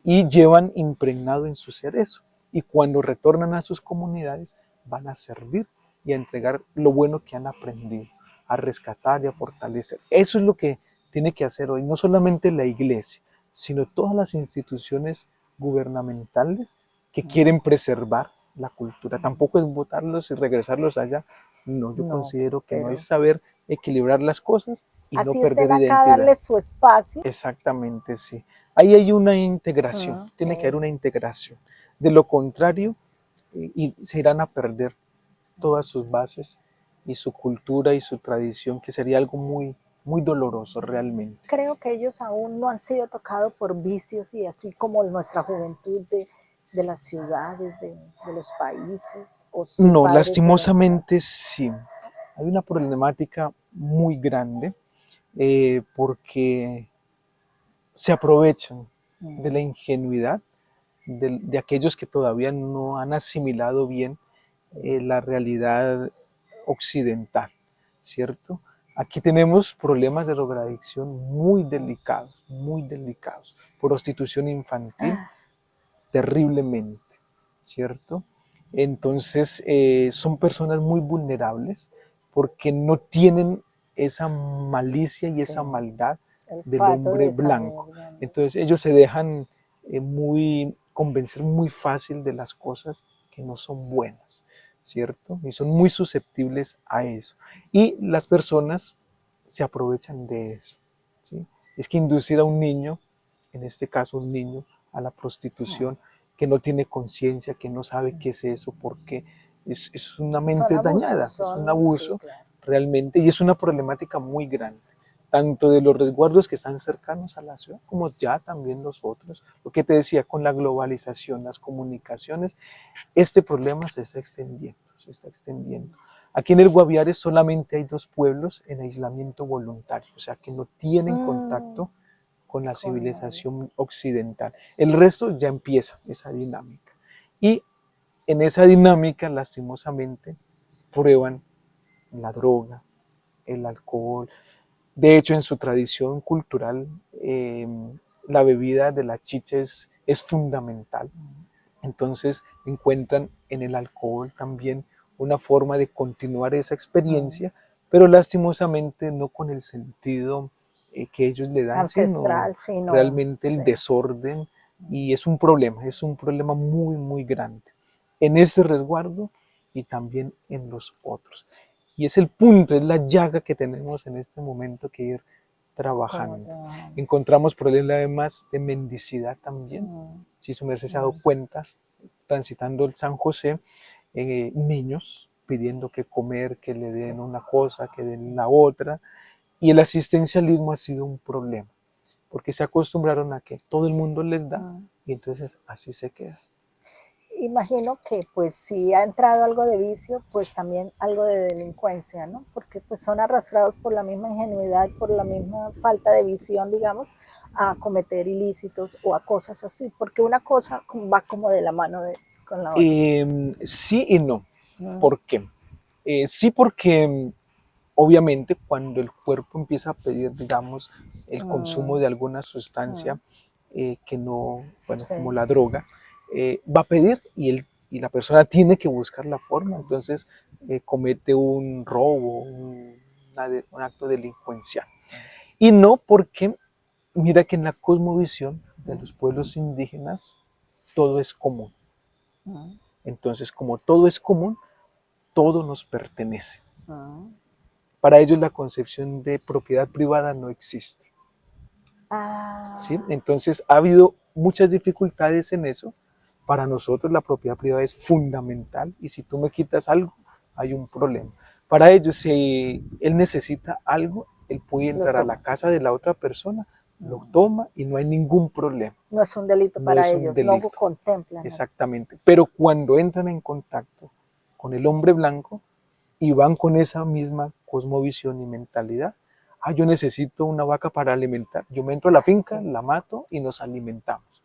y llevan impregnado en su ser eso. Y cuando retornan a sus comunidades van a servir y a entregar lo bueno que han aprendido, a rescatar y a fortalecer. Eso es lo que tiene que hacer hoy, no solamente la iglesia, sino todas las instituciones gubernamentales que quieren preservar la cultura. Tampoco es botarlos y regresarlos allá. No, yo No, considero que no pero es saber equilibrar las cosas y no así perder estén acá, identidad. darles su espacio. Exactamente, sí. Ahí hay una integración, tiene que haber una Es, integración. De lo contrario, y se irán a perder todas sus bases y su cultura y su tradición, que sería algo muy, muy doloroso realmente. creo que ellos aún no han sido tocados por vicios y así como nuestra juventud de las ciudades, de los países, o sí, No, padres en el caso. lastimosamente sí. Hay una problemática muy grande porque se aprovechan de la ingenuidad de aquellos que todavía no han asimilado bien la realidad occidental, ¿cierto? Aquí tenemos problemas de drogadicción muy delicados. Prostitución infantil, Ah, terriblemente, ¿cierto? Entonces, son personas muy vulnerables porque no tienen esa malicia y sí, esa maldad el del fato hombre de saber. blanco. Entonces, ellos se dejan convencer muy fácil de las cosas que no son buenas, ¿cierto? Y son muy susceptibles a eso. Y las personas se aprovechan de eso, ¿sí? Es que inducir a un niño, en este caso un niño, a la prostitución, que no tiene conciencia, que no sabe qué es eso, porque es una Son mente abusos, dañada, es un son, sí, abuso claro. realmente, y es una problemática muy grande, tanto de los resguardos que están cercanos a la ciudad, como ya también los otros. Lo que te decía, con la globalización, las comunicaciones, este problema se está extendiendo, se está extendiendo. Aquí en el Guaviare solamente hay 2 pueblos en aislamiento voluntario, o sea que no tienen Mm, contacto con la con el- civilización occidental. El resto ya empieza esa dinámica. Y en esa dinámica, lastimosamente, prueban la droga, el alcohol. De hecho, en su tradición cultural, la bebida de la chicha es fundamental. Entonces encuentran en el alcohol también una forma de continuar esa mm, experiencia, pero lastimosamente no con el sentido que ellos le dan, sino ancestral, sí, no, realmente sí. el desorden, y es un problema muy, muy grande en ese resguardo y también en los otros. Y es el punto, es la llaga que tenemos en este momento que ir Como trabajando. trabajando. Encontramos problemas de mendicidad también. Mm, Si su merced se ha dado mm, cuenta, transitando el San José, niños pidiendo que comer, que le sí, den una cosa, que den sí. la otra. Y el asistencialismo ha sido un problema, porque se acostumbraron a que todo el mundo les da Mm. y entonces así se queda. Imagino que pues si ha entrado algo de vicio, pues también algo de delincuencia, ¿no? Porque pues son arrastrados por la misma ingenuidad, por la misma falta de visión, digamos, a cometer ilícitos o a cosas así, porque una cosa va como de la mano con la otra. Sí y no. Mm, ¿Por qué? Sí, porque obviamente cuando el cuerpo empieza a pedir, digamos, el consumo mm, de alguna sustancia mm, que no, bueno, sí, como la droga, va a pedir y la persona tiene que buscar la forma, entonces comete un robo, un acto delincuencial. sí. Y no porque, mira que en la cosmovisión de Mm, los pueblos indígenas todo es común. mm, Entonces, como todo es común, todo nos pertenece. mm. Para ellos la concepción de propiedad privada no existe, ¿sí? Ah, Entonces ha habido muchas dificultades en eso. Para nosotros la propiedad privada es fundamental y si tú me quitas algo, hay un problema. Para ellos, si él necesita algo, él puede lo entrar a la toma. casa de la otra persona, lo Mm. toma y no hay ningún problema. No es un delito No para es un ellos, no delito, contemplan eso. exactamente. Pero cuando entran en contacto con el hombre blanco y van con esa misma cosmovisión y mentalidad, yo necesito una vaca para alimentar. Yo me entro a la finca, la mato y nos alimentamos.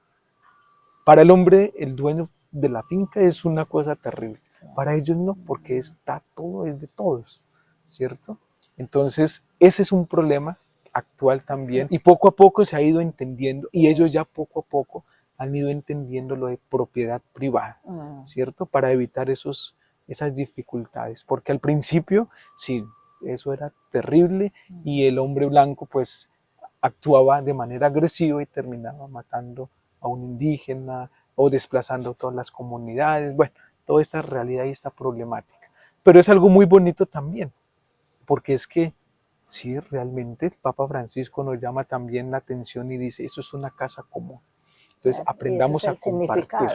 Para el hombre, el dueño de la finca es una cosa terrible. Para ellos no, porque está todo, es de todos, ¿cierto? Entonces, ese es un problema actual también y poco a poco se ha ido entendiendo y ellos ya poco a poco han ido entendiendo lo de propiedad privada, ¿cierto? Para evitar esas dificultades, porque al principio, sí, eso era terrible y el hombre blanco pues actuaba de manera agresiva y terminaba matando a un indígena o desplazando todas las comunidades, bueno, toda esta realidad y esta problemática. Pero es algo muy bonito también, porque es que sí, realmente el Papa Francisco nos llama también la atención y dice, esto es una casa común. Entonces aprendamos a compartir,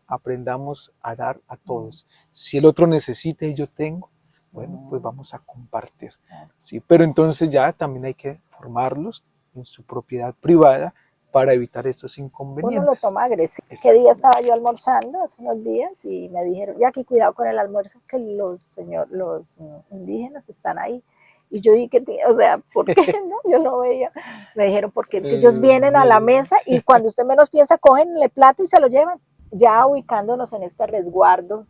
aprendamos a dar a todos. Si el otro necesita y yo tengo, bueno, pues vamos a compartir. Sí, pero entonces ya también hay que formarlos en su propiedad privada para evitar estos inconvenientes. Uno lo toma agresivo. ¿Qué día estaba yo almorzando hace unos días y me dijeron, ya aquí cuidado con el almuerzo, que los indígenas están ahí? Y yo dije, o sea, ¿por qué no? Yo no veía. Me dijeron, porque es que ellos vienen a la mesa y cuando usted menos piensa, cogen el plato y se lo llevan. Ya ubicándonos en este resguardo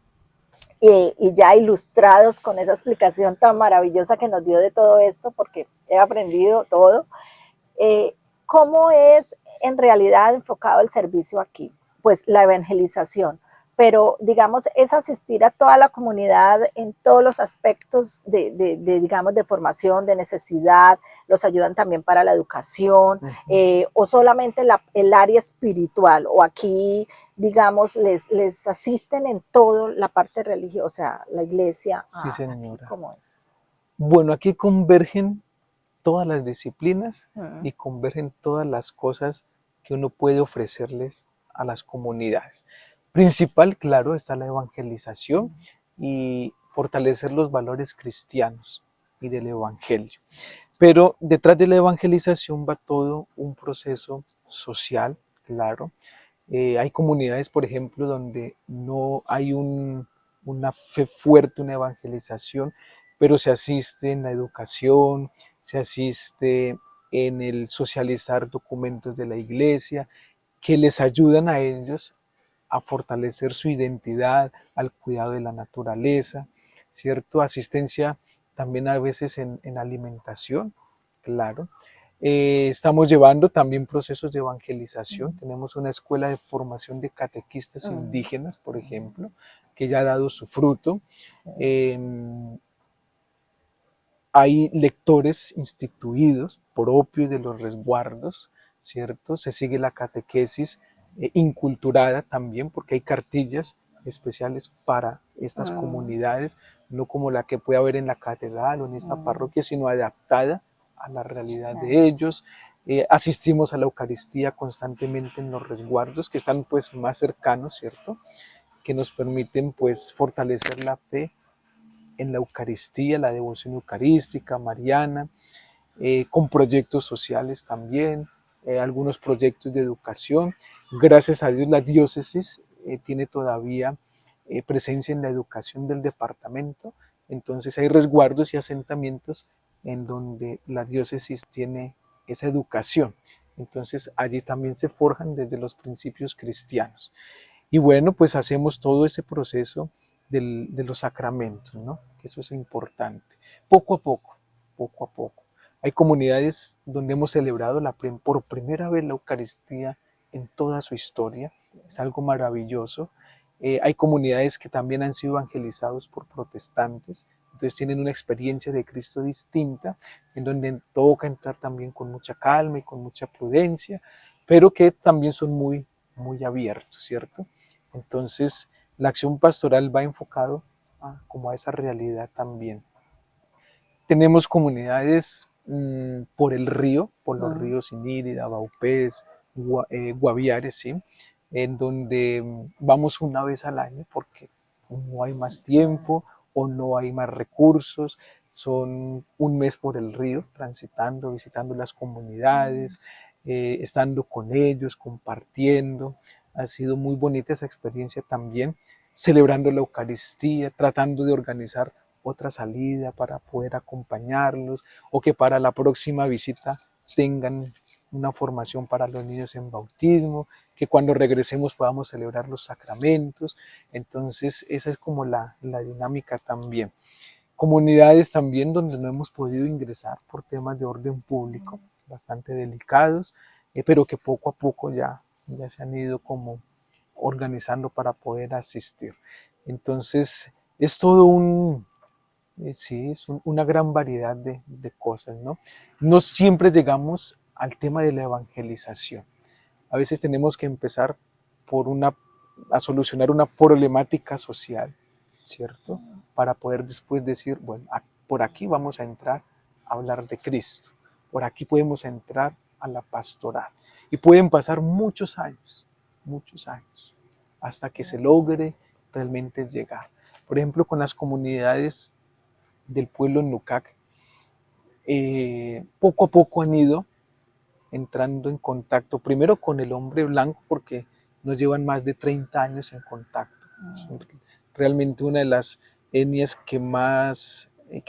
y ya ilustrados con esa explicación tan maravillosa que nos dio de todo esto, porque he aprendido todo. ¿Cómo es en realidad enfocado el servicio aquí? Pues la evangelización, pero digamos es asistir a toda la comunidad en todos los aspectos digamos, de formación, de necesidad, los ayudan también para la educación, o solamente el área espiritual, o aquí, digamos, les asisten en todo la parte religiosa, o sea, la iglesia. Sí, señora. ¿Cómo es? Bueno, aquí convergen todas las disciplinas y convergen todas las cosas que uno puede ofrecerles a las comunidades. Principal, claro, está la evangelización y fortalecer los valores cristianos y del evangelio. Pero detrás de la evangelización va todo un proceso social, claro. Hay comunidades, por ejemplo, donde no hay una fe fuerte, una evangelización, pero se asiste en la educación, se asiste en el socializar documentos de la iglesia, que les ayudan a ellos a fortalecer su identidad, al cuidado de la naturaleza, ¿cierto? Asistencia también a veces en alimentación, claro. Estamos llevando también procesos de evangelización. Tenemos una escuela de formación de catequistas indígenas, por ejemplo, que ya ha dado su fruto. Hay lectores instituidos propios de los resguardos, ¿cierto? Se sigue la catequesis inculturada también, porque hay cartillas especiales para estas comunidades, no como la que puede haber en la catedral o en esta parroquia, sino adaptada a la realidad de ellos. Asistimos a la Eucaristía constantemente en los resguardos, que están pues más cercanos, ¿cierto? Que nos permiten pues fortalecer la fe en la Eucaristía, la devoción eucarística, mariana, con proyectos sociales también, algunos proyectos de educación. Gracias a Dios la diócesis tiene todavía presencia en la educación del departamento, entonces hay resguardos y asentamientos en donde la diócesis tiene esa educación. Entonces allí también se forjan desde los principios cristianos. Y bueno, pues hacemos todo ese proceso de los sacramentos, ¿no? Que eso es importante. Poco a poco, poco a poco. Hay comunidades donde hemos celebrado por primera vez la Eucaristía en toda su historia. Es algo maravilloso. Hay comunidades que también han sido evangelizados por protestantes, entonces tienen una experiencia de Cristo distinta, en donde toca entrar también con mucha calma y con mucha prudencia, pero que también son muy, muy abiertos, ¿cierto? Entonces, la acción pastoral va enfocado como a esa realidad también. Tenemos comunidades por el río, por los ríos Inírida, Baupés, Guaviares, ¿sí? En donde vamos una vez al año porque no hay más tiempo o no hay más recursos. Son un mes por el río, transitando, visitando las comunidades, estando con ellos, compartiendo. Ha sido muy bonita esa experiencia también, celebrando la Eucaristía, tratando de organizar otra salida para poder acompañarlos, o que para la próxima visita tengan una formación para los niños en bautismo, que cuando regresemos podamos celebrar los sacramentos. Entonces esa es como la dinámica también. Comunidades también donde no hemos podido ingresar por temas de orden público, bastante delicados, pero que poco a poco ya se han ido como organizando para poder asistir. Entonces es todo sí, es una gran variedad de cosas, ¿no? No siempre llegamos al tema de la evangelización. A veces tenemos que empezar a solucionar una problemática social, ¿cierto? Para poder después decir, bueno, por aquí vamos a entrar a hablar de Cristo, por aquí podemos entrar a la pastoral. Y pueden pasar muchos años, hasta que se logre realmente llegar. Por ejemplo, con las comunidades del pueblo Nucac, poco a poco han ido entrando en contacto, primero con el hombre blanco, porque nos llevan más de 30 años en contacto. Son realmente una de las etnias que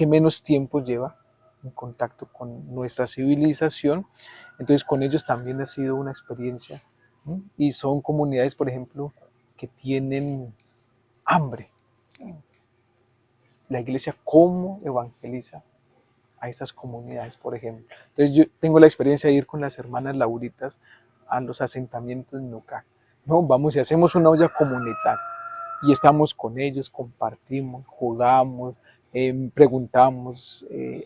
menos tiempo lleva en contacto con nuestra civilización. Entonces con ellos también ha sido una experiencia, ¿no? Y son comunidades, por ejemplo, que tienen hambre. La iglesia, ¿cómo evangeliza a esas comunidades, por ejemplo? Entonces yo tengo la experiencia de ir con las hermanas lauritas a los asentamientos en Nucac. No, vamos y hacemos una olla comunitaria y estamos con ellos, compartimos, jugamos, preguntamos,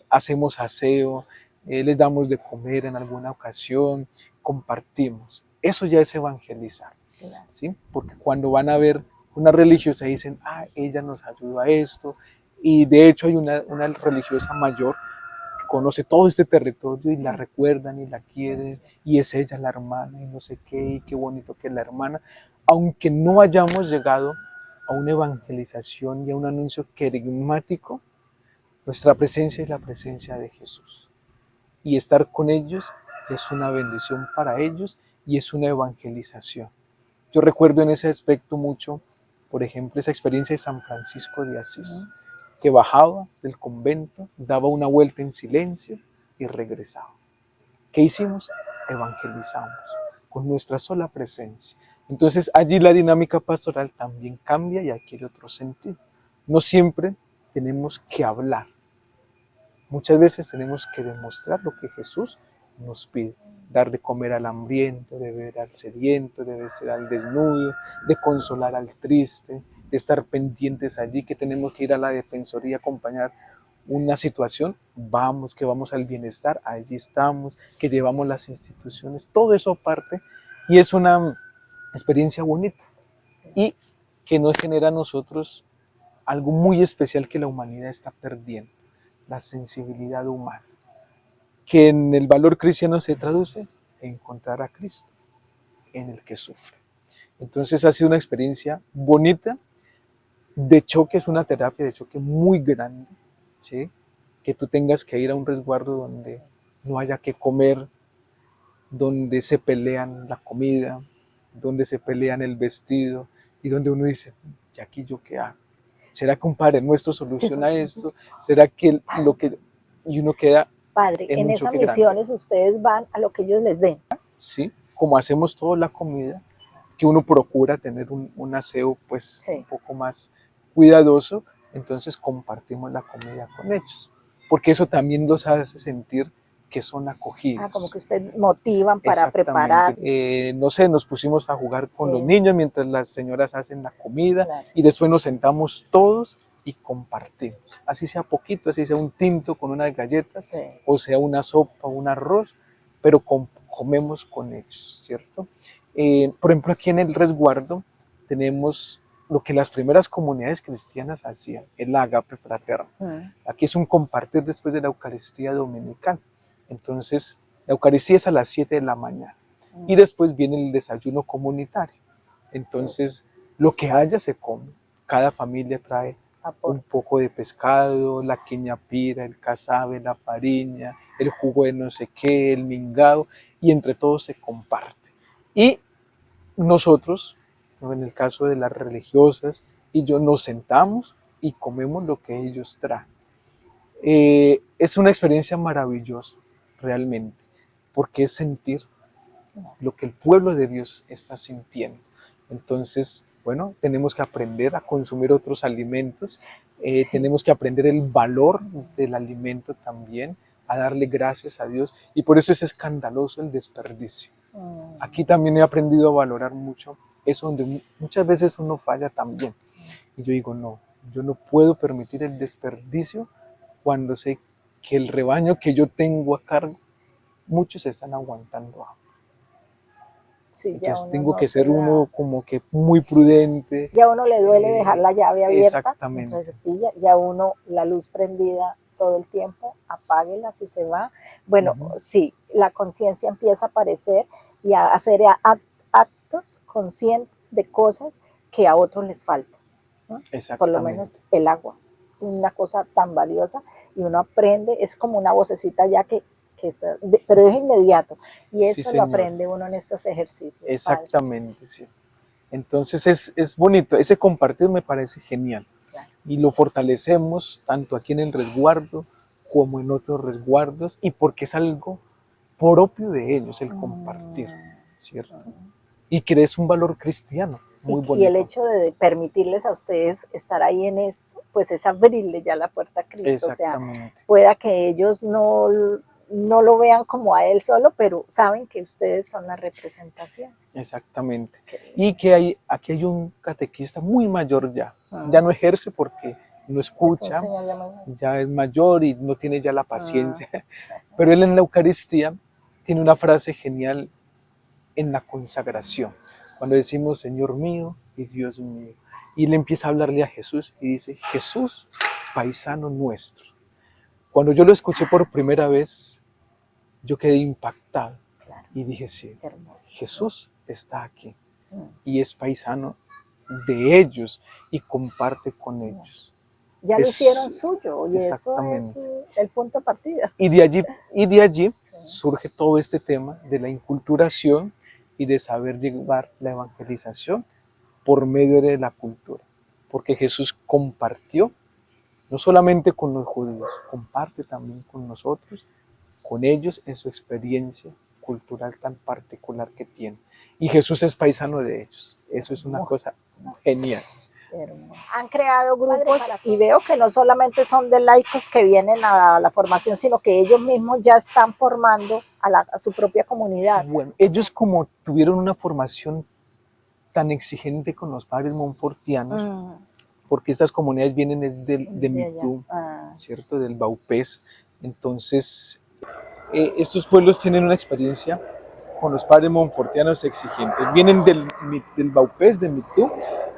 hacemos aseo, les damos de comer en alguna ocasión, compartimos. Eso ya es evangelizar, ¿sí? Porque cuando van a ver una religiosa dicen, ella nos ayudó a esto, y de hecho hay una religiosa mayor que conoce todo este territorio y la recuerdan y la quieren, y es ella la hermana y no sé qué, y qué bonito que es la hermana. Aunque no hayamos llegado a una evangelización y a un anuncio querigmático, nuestra presencia es la presencia de Jesús. Y estar con ellos es una bendición para ellos y es una evangelización. Yo recuerdo en ese aspecto mucho, por ejemplo, esa experiencia de San Francisco de Asís, que bajaba del convento, daba una vuelta en silencio y regresaba. ¿Qué hicimos? Evangelizamos con nuestra sola presencia. Entonces allí la dinámica pastoral también cambia y adquiere otro sentido. No siempre tenemos que hablar. Muchas veces tenemos que demostrar lo que Jesús nos pide. Dar de comer al hambriento, de beber al sediento, de vestir al desnudo, de consolar al triste, de estar pendientes allí, que tenemos que ir a la defensoría a acompañar una situación, que vamos al bienestar, allí estamos, que llevamos las instituciones, todo eso aparte, y es una experiencia bonita y que nos genera a nosotros algo muy especial que la humanidad está perdiendo, la sensibilidad humana, que en el valor cristiano se traduce en encontrar a Cristo en el que sufre. Entonces ha sido una experiencia bonita, de choque, es una terapia de choque muy grande, ¿sí? Que tú tengas que ir a un resguardo donde no haya que comer, donde se pelean la comida, donde se pelean el vestido y donde uno dice, ¿y aquí yo qué hago? ¿Será que un Padre Nuestro soluciona esto? ¿Será que y uno queda Padre, en en un esas choque grande? misiones ustedes van a lo que ellos les den. ¿Sí? Como hacemos toda la comida, que uno procura tener un aseo pues un poco más cuidadoso, entonces compartimos la comida con ellos, porque eso también los hace sentir que son acogidos. Como que ustedes motivan para preparar. No sé, nos pusimos a jugar con los niños mientras las señoras hacen la comida y después nos sentamos todos y compartimos. Así sea poquito, así sea un tinto con unas galletas, o sea una sopa, un arroz, pero comemos con ellos, ¿cierto? Por ejemplo, aquí en el resguardo tenemos lo que las primeras comunidades cristianas hacían, el agape fraterno. Aquí es un compartir después de la Eucaristía dominical. Entonces, la Eucaristía es a las 7 de la mañana y después viene el desayuno comunitario. Entonces, lo que haya se come. Cada familia trae un poco de pescado, la quiñapira, el casabe, la fariña, el jugo de no sé qué, el mingado, y entre todos se comparte. Y nosotros, en el caso de las religiosas y yo, nos sentamos y comemos lo que ellos traen. Es una experiencia maravillosa, realmente, porque es sentir lo que el pueblo de Dios está sintiendo. Entonces, bueno, tenemos que aprender a consumir otros alimentos, tenemos que aprender el valor del alimento también, a darle gracias a Dios, y por eso es escandaloso el desperdicio. Aquí también he aprendido a valorar mucho eso, donde muchas veces uno falla también. Y yo digo, no, yo no puedo permitir el desperdicio cuando sé que el rebaño que yo tengo a cargo, muchos están aguantando hambre. Sí, ya Entonces uno tengo no que se ser da. uno como que muy Sí. prudente. Ya a uno le duele dejar la llave abierta, Exactamente. entonces pilla, ya uno la luz prendida todo el tiempo, apáguela si se va. Bueno, sí, la conciencia empieza a aparecer y a hacer actos conscientes de cosas que a otros les faltan, ¿no? Por lo menos Exactamente. el agua, una cosa tan valiosa, y uno aprende, es como una vocecita ya que está, pero es inmediato, y Sí, eso lo señor. aprende uno en estos ejercicios, padre. Exactamente, sí. Entonces es bonito, ese compartir me parece genial. Claro. Y lo fortalecemos tanto aquí en el resguardo como en otros resguardos, y porque es algo propio de ellos el compartir, ¿cierto? Y que es un valor cristiano muy bonito. Y el hecho de permitirles a ustedes estar ahí en esto, pues es abrirle ya la puerta a Cristo. O sea, pueda que ellos no lo vean como a Él solo, pero saben que ustedes son la representación. Exactamente. Y que aquí hay un catequista muy mayor ya. Ya no ejerce porque no escucha, ya es mayor y no tiene ya la paciencia. Pero él en la Eucaristía tiene una frase genial en la consagración. Cuando decimos Señor mío y Dios mío. Y él empieza a hablarle a Jesús y dice, Jesús, paisano nuestro. Cuando yo lo escuché por primera vez, yo quedé impactado. Y dije, sí, Jesús está aquí. Y es paisano de ellos y comparte con ellos. Ya lo hicieron suyo y eso es el punto de partida. Y de allí surge todo este tema de la inculturación y de saber llevar la evangelización por medio de la cultura. Porque Jesús compartió, no solamente con los judíos, comparte también con nosotros, con ellos en su experiencia cultural tan particular que tiene. Y Jesús es paisano de ellos. Eso es una cosa genial. Han creado grupos y veo que no solamente son de laicos que vienen a la formación, sino que ellos mismos ya están formando a su propia comunidad. Bueno, ellos como tuvieron una formación tan exigente con los padres monfortianos, porque estas comunidades vienen de Mitú, ¿cierto? Del Baupés. Entonces, estos pueblos tienen una experiencia con los padres monfortianos exigentes. Vienen del Baupés, de Mitú,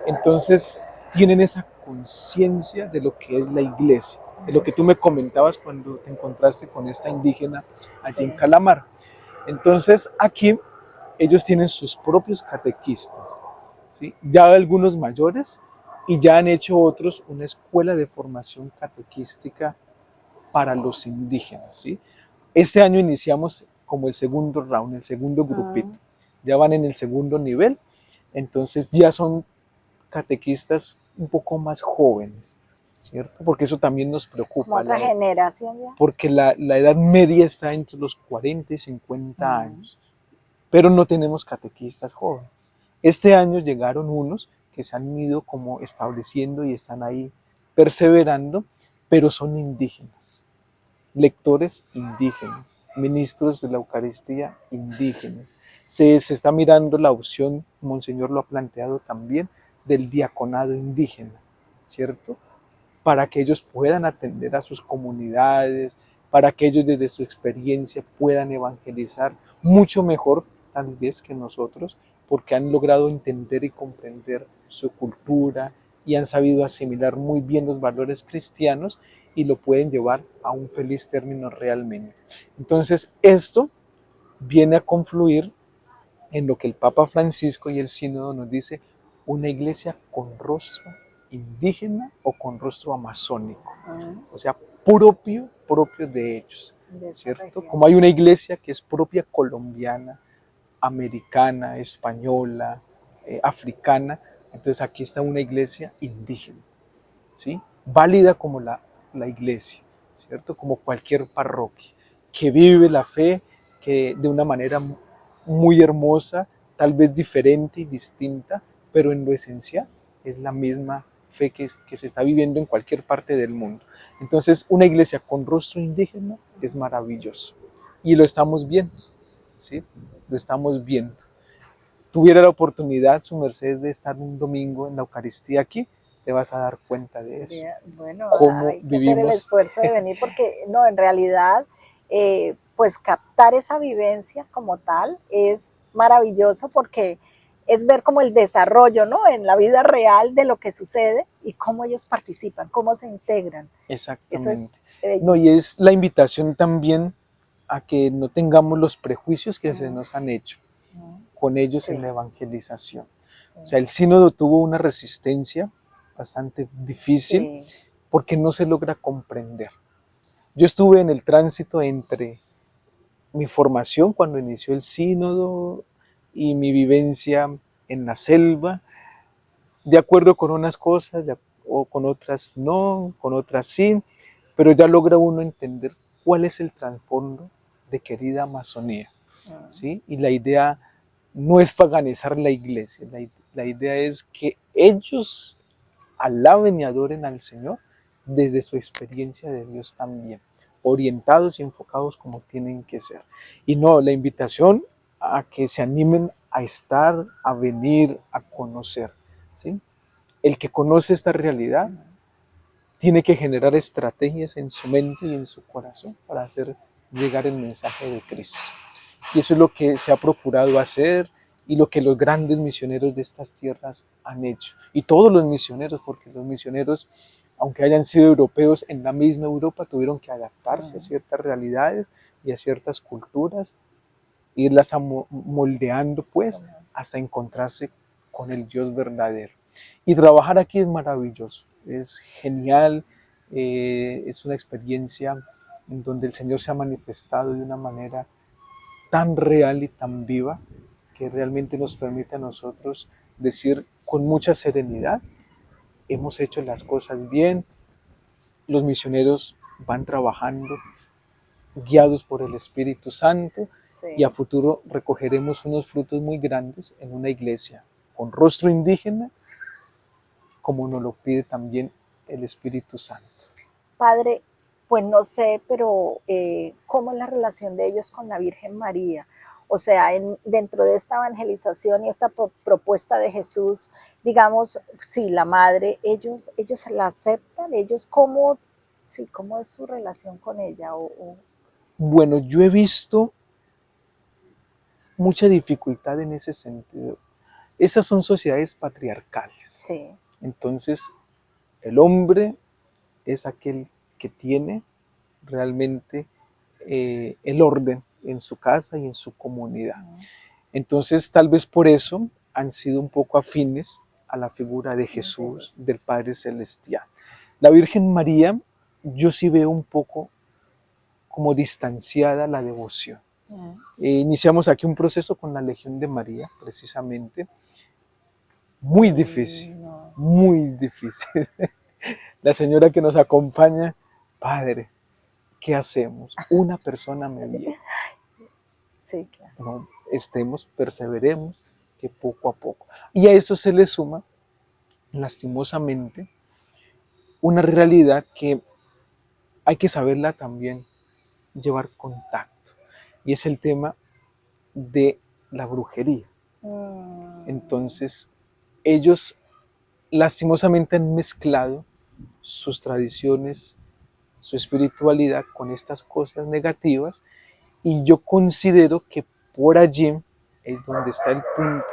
entonces tienen esa conciencia de lo que es la iglesia, de lo que tú me comentabas cuando te encontraste con esta indígena allí en Calamar. Entonces, aquí ellos tienen sus propios catequistas, ¿sí? Ya algunos mayores, y ya han hecho otros una escuela de formación catequística para los indígenas, ¿sí? Ese año iniciamos como el segundo round, el segundo grupito. Ya van en el segundo nivel, entonces ya son catequistas un poco más jóvenes, ¿cierto? Porque eso también nos preocupa. Como otra generación ya. Porque la edad media está entre los 40 y 50 años, pero no tenemos catequistas jóvenes. Este año llegaron unos que se han ido como estableciendo y están ahí perseverando, pero son indígenas. Lectores indígenas, ministros de la Eucaristía indígenas. Se está mirando la opción, Monseñor lo ha planteado también, del diaconado indígena, ¿cierto? Para que ellos puedan atender a sus comunidades, para que ellos desde su experiencia puedan evangelizar mucho mejor tal vez que nosotros, porque han logrado entender y comprender su cultura y han sabido asimilar muy bien los valores cristianos y lo pueden llevar a un feliz término realmente. Entonces, esto viene a confluir en lo que el Papa Francisco y el Sínodo nos dice, una iglesia con rostro indígena o con rostro amazónico, o sea, propio de ellos, ¿cierto? Como hay una iglesia que es propia colombiana, americana, española, africana, entonces aquí está una iglesia indígena, ¿sí? válida como la iglesia, ¿cierto? Como cualquier parroquia, que vive la fe que de una manera muy hermosa, tal vez diferente y distinta, pero en lo esencial es la misma fe que se está viviendo en cualquier parte del mundo. Entonces, una iglesia con rostro indígena es maravilloso. Y lo estamos viendo, ¿sí? Lo estamos viendo. Tuviera la oportunidad, su merced, de estar un domingo en la Eucaristía aquí, te vas a dar cuenta de eso. Sería, bueno, Cómo hay que hacer el vivimos. esfuerzo de venir porque no, en realidad, pues captar esa vivencia como tal es maravilloso porque es ver como el desarrollo, ¿no? En la vida real de lo que sucede y cómo ellos participan, cómo se integran. Eso es Exactamente. No, y bellísimo. es la invitación también a que no tengamos los prejuicios que se nos han hecho con ellos en Sí, la evangelización. sí, O sea, el sínodo tuvo una resistencia bastante difícil sí. porque no se logra comprender. Yo estuve en el tránsito entre mi formación cuando inició el sínodo y mi vivencia en la selva, de acuerdo con unas cosas o con otras no, con otras sí, pero ya logra uno entender cuál es el trasfondo de querida Amazonía, ¿sí? Y la idea no es paganizar la iglesia, la idea es que ellos alaben y adoren al Señor desde su experiencia de Dios también, orientados y enfocados como tienen que ser. Y no, la invitación a que se animen a estar, a venir, a conocer, ¿sí? El que conoce esta realidad tiene que generar estrategias en su mente y en su corazón para hacer llegar el mensaje de Cristo. Y eso es lo que se ha procurado hacer y lo que los grandes misioneros de estas tierras han hecho. Y todos los misioneros, porque los misioneros, aunque hayan sido europeos en la misma Europa, tuvieron que adaptarse a ciertas realidades y a ciertas culturas, irlas moldeando pues hasta encontrarse con el Dios verdadero. Y trabajar aquí es maravilloso, es genial, es una experiencia en donde el Señor se ha manifestado de una manera tan real y tan viva que realmente nos permite a nosotros decir con mucha serenidad, hemos hecho las cosas bien, los misioneros van trabajando guiados por el Espíritu Santo y a Sí. futuro recogeremos unos frutos muy grandes en una iglesia con rostro indígena, como nos lo pide también el Espíritu Santo. Padre, pues no sé, pero ¿cómo es la relación de ellos con la Virgen María? O sea, dentro de esta evangelización y esta propuesta de Jesús, digamos, sí, la madre, ellos la aceptan, ellos cómo, sí, cómo es su relación con ella. Bueno, yo he visto mucha dificultad en ese sentido. Esas son sociedades patriarcales. Sí. Entonces, el hombre es aquel que tiene realmente el orden en su casa y en su comunidad. Entonces, tal vez por eso han sido un poco afines a la figura de Jesús, del Padre Celestial. La Virgen María, yo sí veo un poco como distanciada la devoción. Iniciamos aquí un proceso con la Legión de María, precisamente, muy difícil, No. muy difícil. La señora que nos acompaña, Padre, ¿qué hacemos? Una persona me viene. Sí, claro. No, estemos, perseveremos, que poco a poco. Y a eso se le suma, lastimosamente, una realidad que hay que saberla también llevar contacto. Y es el tema de la brujería. Entonces, ellos lastimosamente han mezclado sus tradiciones, su espiritualidad con estas cosas negativas, y yo considero que por allí es donde está el punto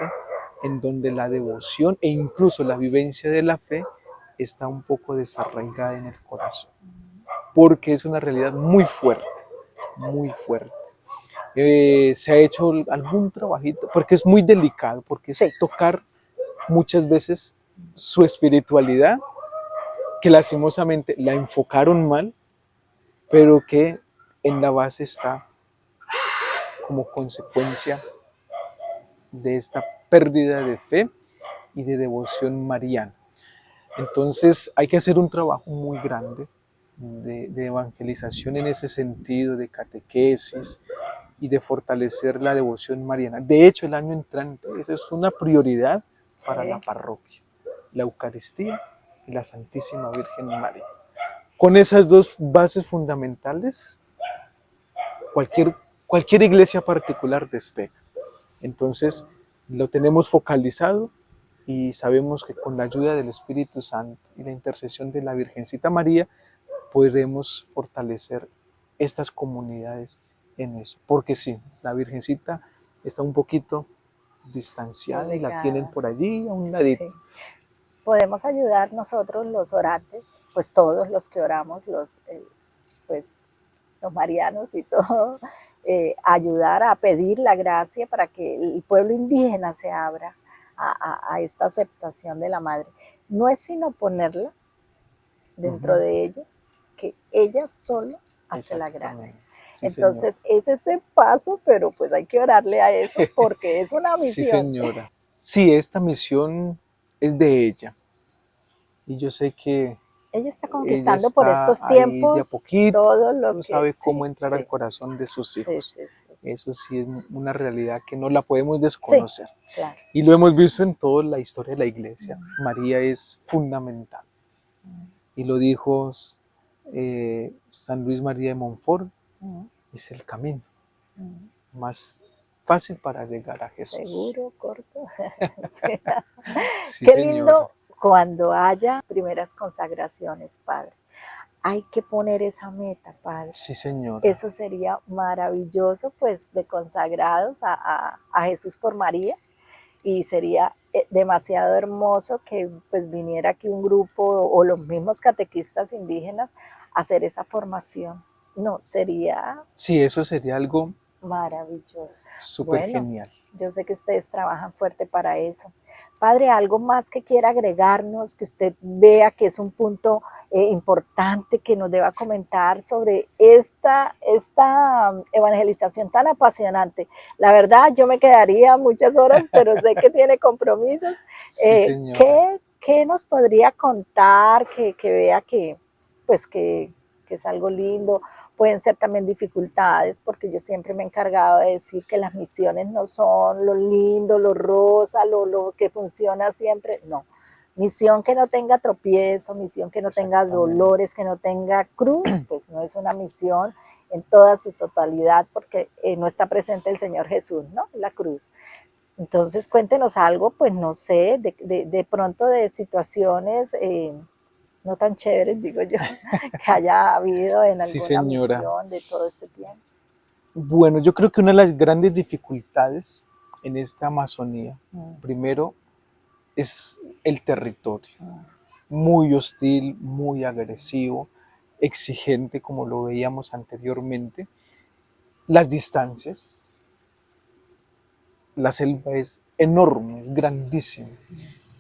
en donde la devoción e incluso la vivencia de la fe está un poco desarraigada en el corazón, porque es una realidad muy fuerte, muy fuerte. Se ha hecho algún trabajito, porque es muy delicado, porque es Sí. tocar muchas veces su espiritualidad, que lastimosamente la enfocaron mal, pero que en la base está como consecuencia de esta pérdida de fe y de devoción mariana. Entonces hay que hacer un trabajo muy grande de evangelización en ese sentido, de catequesis y de fortalecer la devoción mariana. De hecho, el año entrante, esa es una prioridad para la Sí, parroquia, la Eucaristía y la Santísima Virgen María. Con esas dos bases fundamentales, cualquier iglesia particular despega. sí. Entonces, lo tenemos focalizado y sabemos que con la ayuda del Espíritu Santo y la intercesión de la Virgencita María podremos fortalecer estas comunidades en eso. Porque sí, la Virgencita está un poquito distanciada y la tienen Relegada. por allí a un ladito. Sí. Podemos ayudar nosotros los orantes, pues todos los que oramos, pues los marianos y todo, ayudar a pedir la gracia para que el pueblo indígena se abra a esta aceptación de la madre. No es sino ponerla dentro de ellas, que ella solo hace la gracia. Exactamente. Sí, señor. Entonces es ese paso, pero pues hay que orarle a eso porque es una Sí, misión. señora. Sí, esta misión es de ella. Y yo sé que Ella está ella conquistando por está estos ahí de a tiempos poquito, todo lo que sabe cómo sí, entrar al sí, corazón de sus sí, hijos. sí, sí, sí, Eso sí es una realidad que no la podemos sí, desconocer. claro. Y lo hemos visto en toda la historia de la iglesia. María es fundamental. Y lo dijo San Luis María de Montfort, Mm, es el camino mm. más fácil para llegar a Jesús. Seguro, corto. Sí. Sí, Qué señora. lindo cuando haya primeras consagraciones, Padre. Hay que poner esa meta, Padre. Sí, señora. Eso sería maravilloso, pues, de consagrados a Jesús por María. Y sería demasiado hermoso que pues viniera aquí un grupo o los mismos catequistas indígenas a hacer esa formación. No, sería Sí, eso sería algo maravilloso. súper Bueno, genial. yo sé que ustedes trabajan fuerte para eso. Padre, ¿algo más que quiera agregarnos, que usted vea que es un punto importante que nos deba comentar sobre esta evangelización tan apasionante? La verdad, yo me quedaría muchas horas, pero sé que tiene compromisos. Sí, señora. ¿Qué nos podría contar que vea pues que es algo lindo? Pueden ser también dificultades, porque yo siempre me he encargado de decir que las misiones no son lo lindo, lo rosa, lo que funciona siempre, no. Misión que no tenga tropiezo, misión que no tenga Exactamente. dolores, que no tenga cruz, pues no es una misión en toda su totalidad, porque no está presente el Señor Jesús, ¿no? La cruz. Entonces cuéntenos algo, pues no sé, de pronto de situaciones no tan chéveres, digo yo, que haya habido en Sí, alguna señora. misión de todo este tiempo. Bueno, yo creo que una de las grandes dificultades en esta Amazonía, Mm, primero, es el territorio. mm, Muy hostil, muy agresivo, exigente, como lo veíamos anteriormente. Las distancias, la selva es enorme, es grandísima.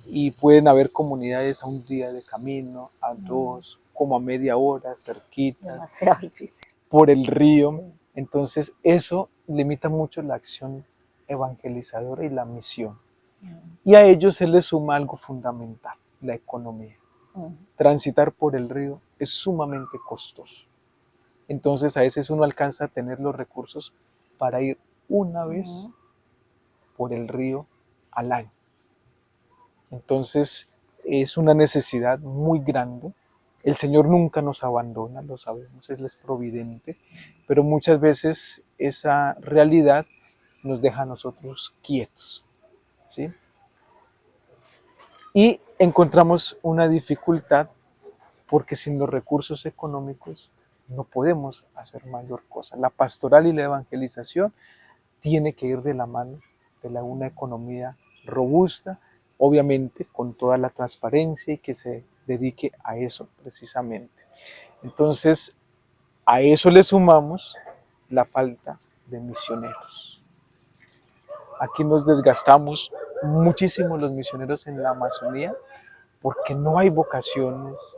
Y pueden haber comunidades a un día de camino, a mm, dos, como a media hora, cerquitas, demasiado difícil. por el río. Sí. Entonces eso limita mucho la acción evangelizadora y la misión. Mm, Y a ello se le suma algo fundamental, la economía. mm, Transitar por el río es sumamente costoso. Entonces a veces uno alcanza a tener los recursos para ir una vez mm, por el río al año. Entonces sí. es una necesidad muy grande. El Señor nunca nos abandona, lo sabemos, Él es providente, pero muchas veces esa realidad nos deja a nosotros quietos, ¿sí? Y encontramos una dificultad porque sin los recursos económicos no podemos hacer mayor cosa. La pastoral y la evangelización tiene que ir de la mano de una economía robusta, obviamente con toda la transparencia y que se dedique a eso precisamente. Entonces, a eso le sumamos la falta de misioneros. Aquí nos desgastamos muchísimo los misioneros en la Amazonía porque no hay vocaciones,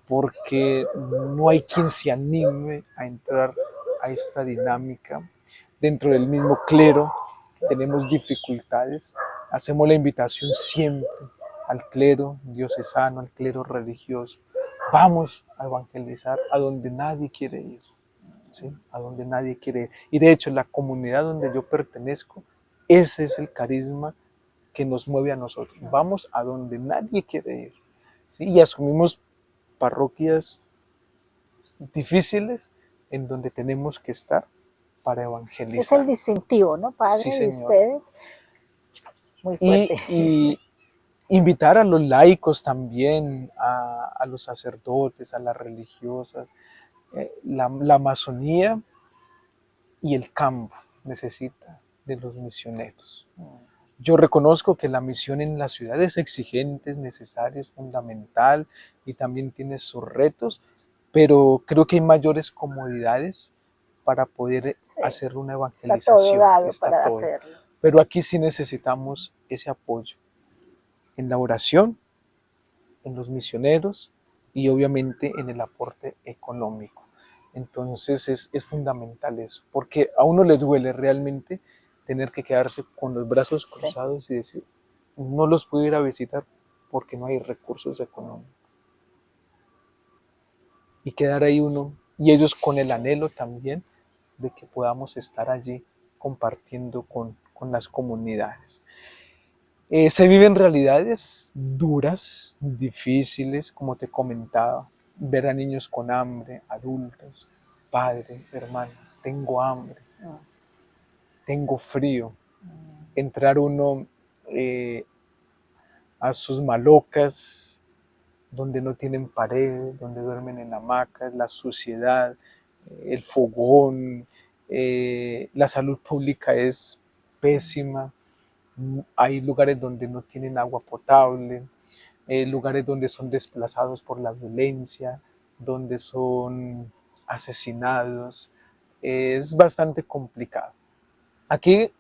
porque no hay quien se anime a entrar a esta dinámica. Dentro del mismo clero tenemos dificultades. Hacemos la invitación siempre al clero diocesano, al clero religioso. Vamos a evangelizar a donde nadie quiere ir, ¿sí? A donde nadie quiere ir. Y de hecho, la comunidad donde yo pertenezco, ese es el carisma que nos mueve a nosotros. Vamos a donde nadie quiere ir, ¿sí? Y asumimos parroquias difíciles en donde tenemos que estar para Es el evangelizar. distintivo, ¿no, Sí, padre? De señor. ustedes, muy fuerte. Y invitar a los laicos también, a los sacerdotes, a las religiosas. La Amazonía y el campo necesita de los misioneros. Yo reconozco que la misión en la ciudad es exigente, es necesaria, es fundamental y también tiene sus retos, pero creo que hay mayores comodidades para poder Sí, hacer una está todo evangelización. dado Está para todo. hacerlo. Pero aquí sí necesitamos ese apoyo en la oración, en los misioneros y obviamente en el aporte económico. Entonces es fundamental eso, porque a uno le duele realmente tener que quedarse con los brazos Sí. cruzados y decir, no los puedo ir a visitar porque no hay recursos económicos. Y quedar ahí uno, y ellos con el anhelo también de que podamos estar allí compartiendo con las comunidades. Se viven realidades duras, difíciles, como te comentaba, ver a niños con hambre, adultos, padre, hermano, tengo hambre, tengo frío, entrar uno a sus malocas, donde no tienen paredes, donde duermen en hamacas, la suciedad, el fogón, la salud pública es pésima, hay lugares donde no tienen agua potable, lugares donde son desplazados por la violencia, donde son asesinados, es bastante complicado. Aquí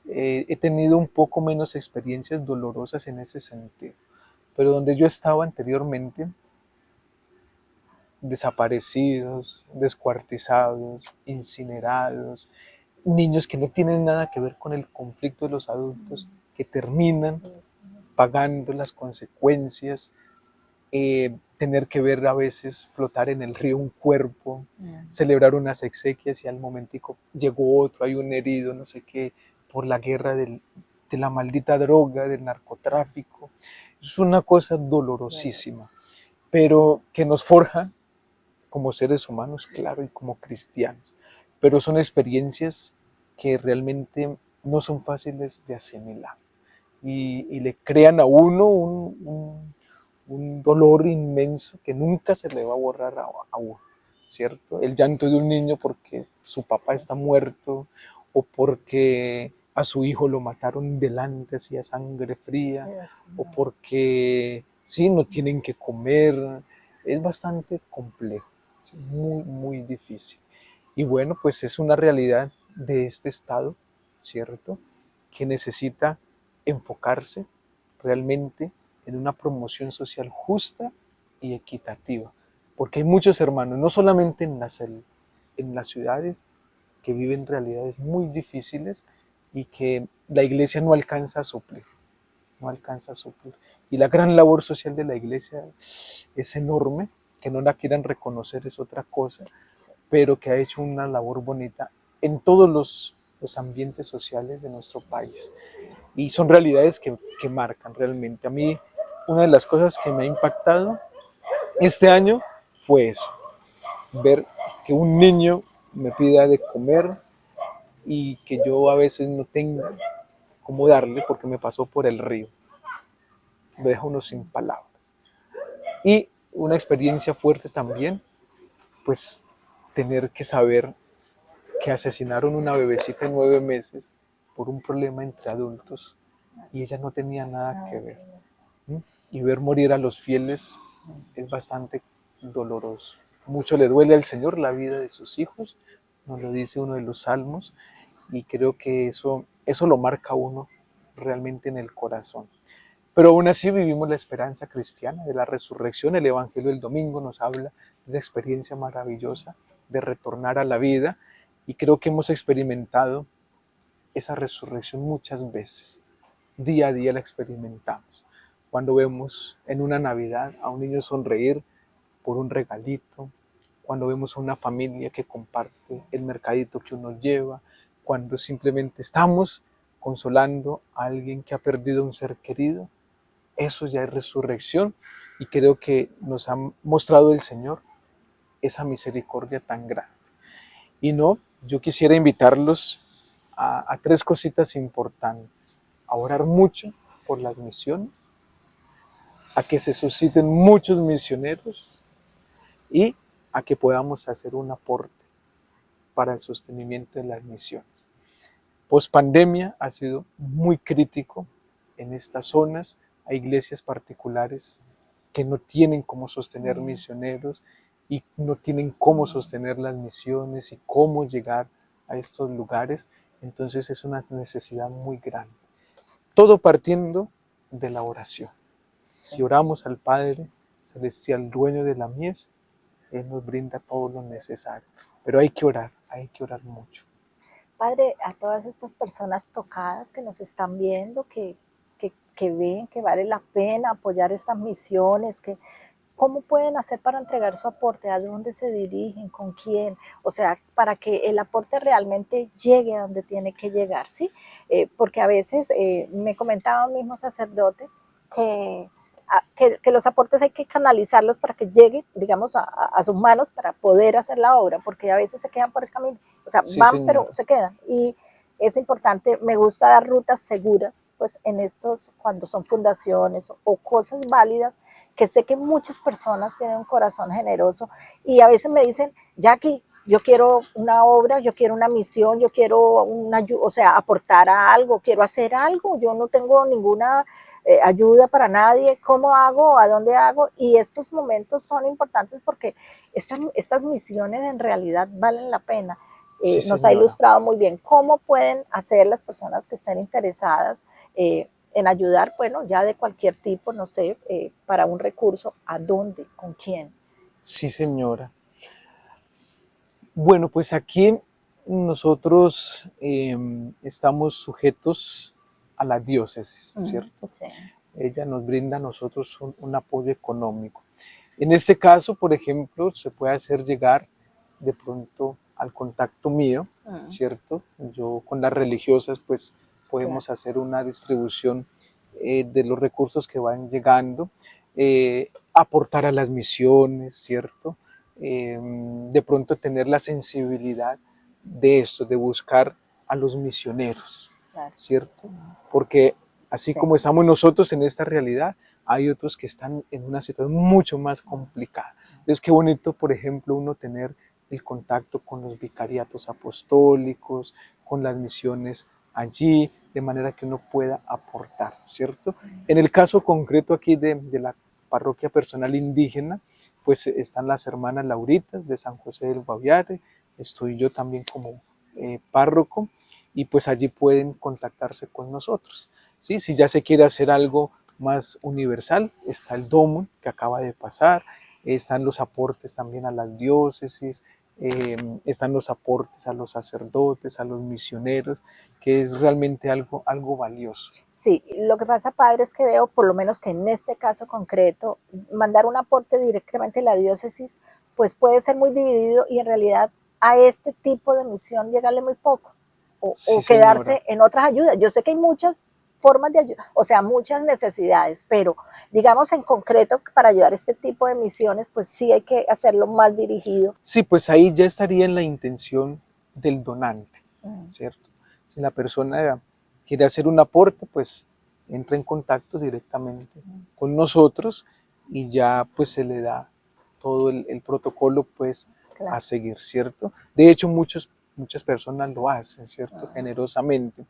he tenido un poco menos experiencias dolorosas en ese sentido, pero donde yo estaba anteriormente, desaparecidos, descuartizados, incinerados, niños que no tienen nada que ver con el conflicto de los adultos, que terminan pagando las consecuencias, tener que ver a veces flotar en el río un cuerpo, celebrar unas exequias y al momentico llegó otro, hay un herido, no sé qué, por la guerra de la maldita droga, del narcotráfico. Es una cosa dolorosísima, pero que nos forja como seres humanos, claro, y como cristianos. Pero son experiencias que realmente no son fáciles de asimilar y le crean a uno un dolor inmenso que nunca se le va a borrar a uno, ¿cierto? El llanto de un niño porque su papá está muerto o porque a su hijo lo mataron delante así a sangre fría o porque sí, no tienen que comer, es bastante complejo, ¿sí? Muy, muy difícil. Y bueno, pues es una realidad de este estado, ¿cierto? Que necesita enfocarse realmente en una promoción social justa y equitativa. Porque hay muchos hermanos, no solamente en las ciudades, que viven realidades muy difíciles y que la iglesia no alcanza a suplir. No alcanza a suplir. Y la gran labor social de la iglesia es enorme, que no la quieran reconocer es otra cosa, pero que ha hecho una labor bonita en todos los ambientes sociales de nuestro país. Y son realidades que marcan realmente. A mí, una de las cosas que me ha impactado este año fue eso, ver que un niño me pida de comer y que yo a veces no tenga cómo darle porque me pasó por el río. Lo deja uno sin palabras. Y una experiencia fuerte también, pues tener que saber que asesinaron una bebecita de 9 meses por un problema entre adultos y ella no tenía nada que ver. Y ver morir a los fieles es bastante doloroso. Mucho le duele al Señor la vida de sus hijos, nos lo dice uno de los salmos, y creo que eso lo marca uno realmente en el corazón. Pero aún así vivimos la esperanza cristiana de la resurrección. El Evangelio del domingo nos habla de esa experiencia maravillosa de retornar a la vida y creo que hemos experimentado esa resurrección muchas veces. Día a día la experimentamos. cuando vemos en una Navidad a un niño sonreír por un regalito, cuando vemos a una familia que comparte el mercadito que uno lleva, cuando simplemente estamos consolando a alguien que ha perdido un ser querido. Eso ya es resurrección y creo que nos ha mostrado el Señor esa misericordia tan grande. Y no, yo quisiera invitarlos a tres cositas importantes: a orar mucho por las misiones, a que se susciten muchos misioneros y a que podamos hacer un aporte para el sostenimiento de las misiones. Pospandemia ha sido muy crítico en estas zonas. Hay iglesias particulares que no tienen cómo sostener misioneros y no tienen cómo sostener las misiones y cómo llegar a estos lugares. Entonces es una necesidad muy grande. Todo partiendo de la oración. Si oramos al Padre Celestial, dueño de la mies, Él nos brinda todo lo necesario. Pero hay que orar mucho. Padre, a todas estas personas tocadas que nos están viendo, que ven que vale la pena apoyar estas misiones, ¿cómo pueden hacer para entregar su aporte? ¿A dónde se dirigen? ¿Con quién? O sea, para que el aporte realmente llegue a donde tiene que llegar, ¿sí? Porque a veces me comentaba un mismo sacerdote que, que los aportes hay que canalizarlos para que lleguen, digamos, a sus manos para poder hacer la obra, porque a veces se quedan por el camino. O sea, Sí, van, pero señora. se quedan. Y es importante, me gusta dar rutas seguras, pues en estos, cuando son fundaciones o cosas válidas, que sé que muchas personas tienen un corazón generoso y a veces me dicen, Jackie, yo quiero una obra, yo quiero una misión, yo quiero una, o sea, aportar a algo, quiero hacer algo, yo no tengo ninguna ayuda para nadie, ¿cómo hago? ¿A dónde hago? Y estos momentos son importantes porque estas misiones en realidad valen la pena. Sí, Nos ha señora. ilustrado muy bien cómo pueden hacer las personas que estén interesadas en ayudar, bueno, ya de cualquier tipo, no sé, para un recurso, ¿a dónde? ¿Con quién? Sí, señora. Bueno, pues aquí nosotros estamos sujetos a la diócesis, ¿cierto? Sí. Ella nos brinda a nosotros un apoyo económico. En este caso, por ejemplo, se puede hacer llegar de pronto al contacto mío, ¿cierto? Yo con las religiosas pues podemos Claro. hacer una distribución de los recursos que van llegando, aportar a las misiones, ¿cierto? De pronto tener la sensibilidad de esto, de buscar a los misioneros, Claro. ¿cierto? Porque así Sí. como estamos nosotros en esta realidad, hay otros que están en una situación mucho más complicada. Entonces, qué bonito, por ejemplo, uno tener el contacto con los vicariatos apostólicos, con las misiones allí, de manera que uno pueda aportar, ¿cierto? En el caso concreto aquí de la parroquia personal indígena, pues están las hermanas Lauritas de San José del Guaviare, estoy yo también como párroco, y pues allí pueden contactarse con nosotros. ¿Sí? Si ya se quiere hacer algo más universal, está el DOMUN que acaba de pasar, están los aportes también a las diócesis, están los aportes a los sacerdotes, a los misioneros, que es realmente algo valioso. Sí, lo que pasa, padre, es que veo, por lo menos que en este caso concreto, mandar un aporte directamente a la diócesis, pues puede ser muy dividido y en realidad a este tipo de misión llegarle muy poco Sí, o señora. quedarse en otras ayudas. Yo sé que hay muchas formas de ayuda, o sea, muchas necesidades, pero digamos en concreto para ayudar a este tipo de misiones, pues sí hay que hacerlo más dirigido. Sí, pues ahí ya estaría en la intención del donante, ¿cierto? Si la persona quiere hacer un aporte, pues entra en contacto directamente con nosotros y ya pues se le da todo el protocolo pues a Claro. seguir, ¿cierto? De hecho, muchas personas lo hacen, ¿cierto? Generosamente.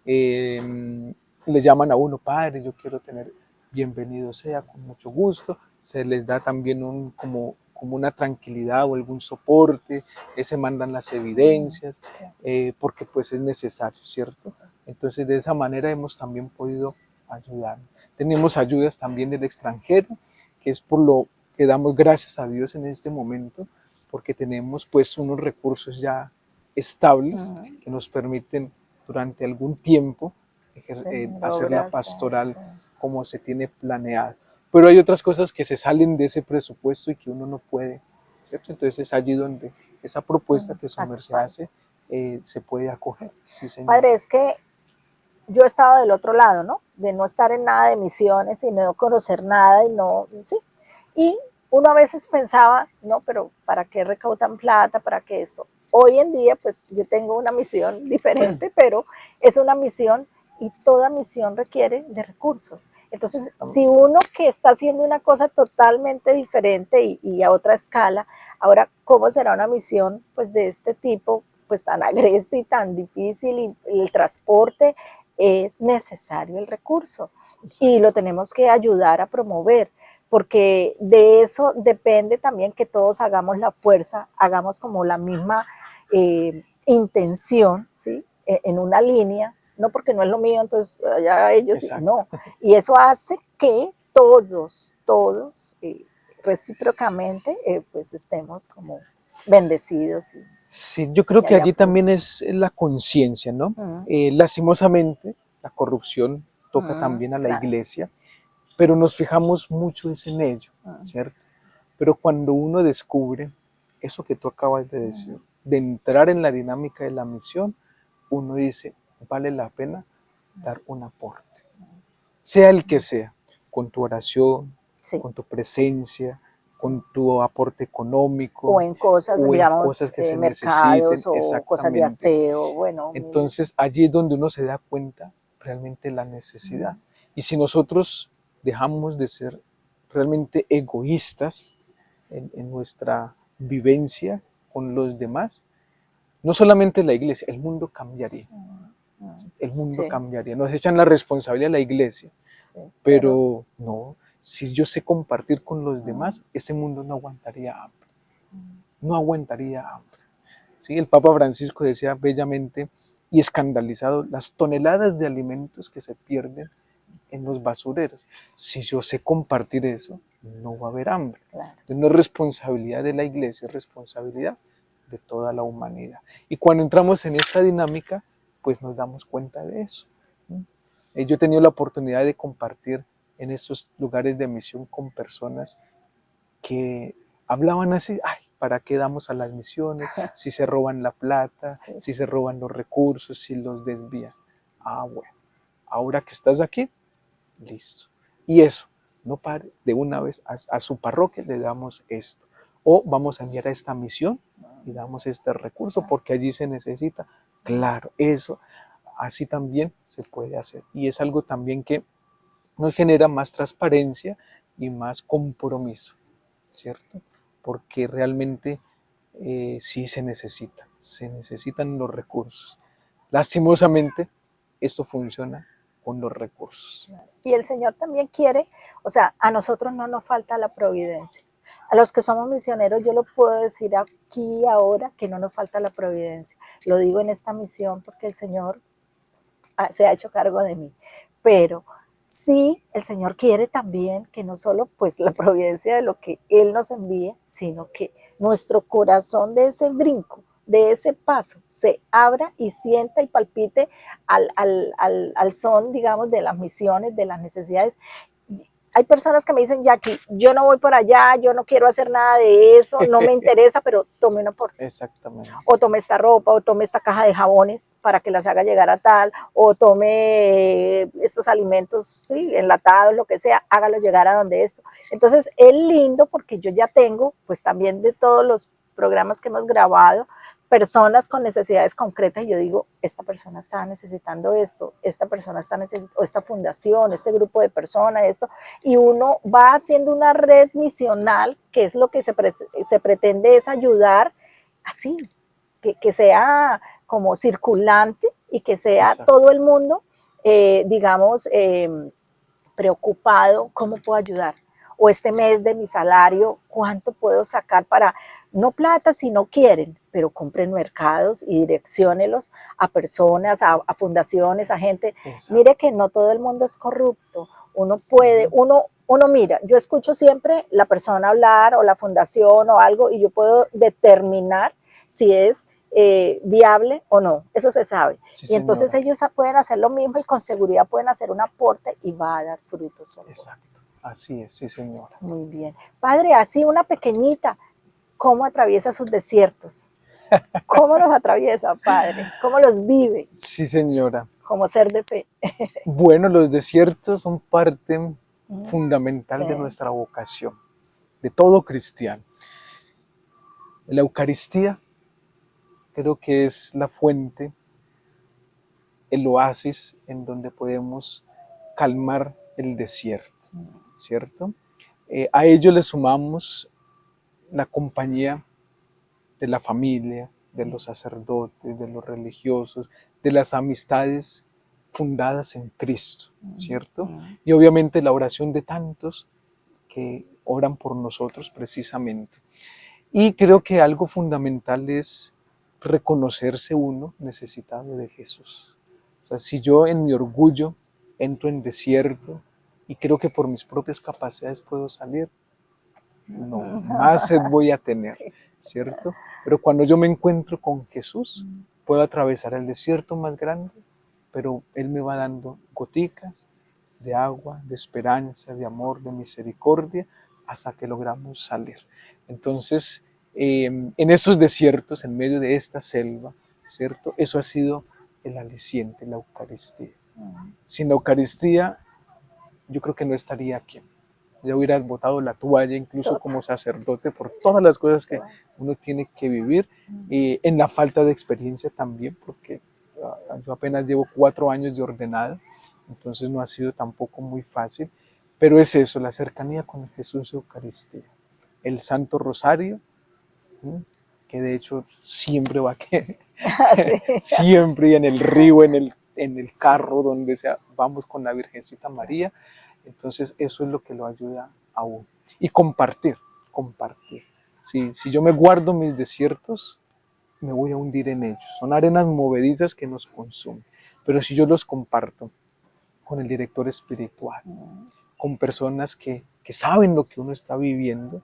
Le llaman a uno, padre, yo quiero tener, bienvenido sea, con mucho gusto. Se les da también como una tranquilidad o algún soporte, se mandan las evidencias, porque pues es necesario, ¿cierto? Sí. Entonces de esa manera hemos también podido ayudar. Tenemos ayudas también del extranjero, que es por lo que damos gracias a Dios en este momento, porque tenemos pues unos recursos ya estables que nos permiten durante algún tiempo hacer la Obras, pastoral sí. como se tiene planeado. Pero hay otras cosas que se salen de ese presupuesto y que uno no puede, ¿cierto? Entonces es allí donde esa propuesta que su merced hace se puede acoger. Sí, señor. Padre, es que yo he estado del otro lado, ¿no? De no estar en nada de misiones y no conocer nada y no, sí. Y uno a veces pensaba, no, pero ¿para qué recaudan plata? ¿Para qué esto? Hoy en día, pues yo tengo una misión diferente, pero es una misión y toda misión requiere de recursos. Entonces, si uno que está haciendo una cosa totalmente diferente y a otra escala, ahora, ¿cómo será una misión pues de este tipo, pues tan agreste y tan difícil y el transporte? Es necesario el recurso y lo tenemos que ayudar a promover, porque de eso depende también que todos hagamos la fuerza, hagamos como la misma intención, ¿sí? En una línea, no porque no es lo mío, entonces allá ellos, Exacto. no. Y eso hace que todos recíprocamente, pues estemos como bendecidos. Sí, yo creo que allí también es la conciencia, ¿no? Lastimosamente, la corrupción toca también a la iglesia, pero nos fijamos mucho en ello, ¿cierto? Pero cuando uno descubre eso que tú acabas de decir, de entrar en la dinámica de la misión, uno dice, vale la pena dar un aporte, sea el que sea, con tu oración, con tu presencia, con tu aporte económico, o en cosas, o en digamos, cosas que se necesiten, mercados o cosas de exactamente. aseo, bueno. Entonces allí es donde uno se da cuenta realmente la necesidad. Y si nosotros dejamos de ser realmente egoístas en nuestra vivencia con los demás, no solamente la iglesia, el mundo cambiaría. El mundo cambiaría. Nos echan la responsabilidad a la iglesia, pero no, si yo sé compartir con los demás, ese mundo no aguantaría hambre. No aguantaría hambre. ¿Sí? El Papa Francisco decía bellamente y escandalizado las toneladas de alimentos que se pierden en los basureros. Si yo sé compartir eso, no va a haber hambre. Claro. No es responsabilidad de la iglesia, es responsabilidad de toda la humanidad. Y cuando entramos en esta dinámica, pues nos damos cuenta de eso. Yo he tenido la oportunidad de compartir en estos lugares de misión con personas que hablaban así, ay, ¿para qué damos a las misiones? Si se roban la plata, si se roban los recursos, si los desvían. Ah, bueno, ahora que estás aquí, listo. Y eso, no pare, de una vez a su parroquia le damos esto. O vamos a enviar a esta misión y damos este recurso porque allí se necesita. Claro, eso así también se puede hacer. Y es algo también que nos genera más transparencia y más compromiso, ¿cierto? Porque realmente sí se necesitan los recursos. Lastimosamente, esto funciona con los recursos. Y el Señor también quiere, o sea, a nosotros no nos falta la providencia. A los que somos misioneros, yo lo puedo decir aquí ahora que no nos falta la providencia. Lo digo en esta misión porque el Señor se ha hecho cargo de mí. Pero sí, el Señor quiere también que no solo pues la providencia de lo que Él nos envía, sino que nuestro corazón de ese brinco, de ese paso, se abra y sienta y palpite al son, digamos, de las misiones, de las necesidades. Hay personas que me dicen, Jackie, yo no voy por allá, yo no quiero hacer nada de eso, no me interesa, pero tome un aporte. Exactamente. O tome esta ropa, o tome esta caja de jabones para que las haga llegar a tal, o tome estos alimentos, sí, enlatados, lo que sea, hágalo llegar a donde esto. Entonces, es lindo porque yo ya tengo, pues también de todos los programas que hemos grabado, personas con necesidades concretas y yo digo, esta persona está necesitando esto, esta persona está necesitando, esta fundación, este grupo de personas, esto, y uno va haciendo una red misional, que es lo que se pretende es ayudar así, que sea como circulante y que sea todo el mundo, digamos, preocupado, ¿cómo puedo ayudar? O este mes de mi salario, ¿cuánto puedo sacar para, no plata si no quieren, pero compren mercados y direcciónelos a personas, a fundaciones, a gente. Exacto. Mire que no todo el mundo es corrupto, uno puede, uno mira, yo escucho siempre la persona hablar o la fundación o algo y yo puedo determinar si es viable o no, eso se sabe. Sí, Y entonces señora. ellos pueden hacer lo mismo y con seguridad pueden hacer un aporte y va a dar frutos. Exacto. Así es, sí, señora. Muy bien. Padre, así una pequeñita, ¿cómo atraviesa sus desiertos? ¿Cómo los atraviesa, Padre? ¿Cómo los vive Sí, señora. como ser de fe? Bueno, los desiertos son parte fundamental de Sí. nuestra vocación, de todo cristiano. La Eucaristía creo que es la fuente, el oasis en donde podemos calmar el desierto, ¿cierto? A ello le sumamos la compañía de la familia, de los sacerdotes, de los religiosos, de las amistades fundadas en Cristo, ¿cierto? Y obviamente la oración de tantos que oran por nosotros precisamente. Y creo que algo fundamental es reconocerse uno necesitado de Jesús. O sea, si yo en mi orgullo entro en desierto y creo que por mis propias capacidades puedo salir, no, más sed voy a tener, Sí. ¿cierto? Pero cuando yo me encuentro con Jesús, puedo atravesar el desierto más grande, pero Él me va dando goticas de agua, de esperanza, de amor, de misericordia, hasta que logramos salir. Entonces, en esos desiertos, en medio de esta selva, ¿cierto? Eso ha sido el aliciente, la Eucaristía. Sin la Eucaristía, yo creo que no estaría aquí. Ya hubieras botado la toalla, incluso como sacerdote, por todas las cosas que uno tiene que vivir, en la falta de experiencia también, porque yo apenas llevo 4 años de ordenado, entonces no ha sido tampoco muy fácil, pero es eso, la cercanía con Jesús Eucaristía, el Santo Rosario, que de hecho siempre va a quedar, Sí. siempre, y en el río, en el carro, donde sea, vamos con la Virgencita María. Entonces eso es lo que lo ayuda a uno. Y compartir. Si yo me guardo mis desiertos, me voy a hundir en ellos. Son arenas movedizas que nos consumen. Pero si yo los comparto con el director espiritual, con personas que saben lo que uno está viviendo,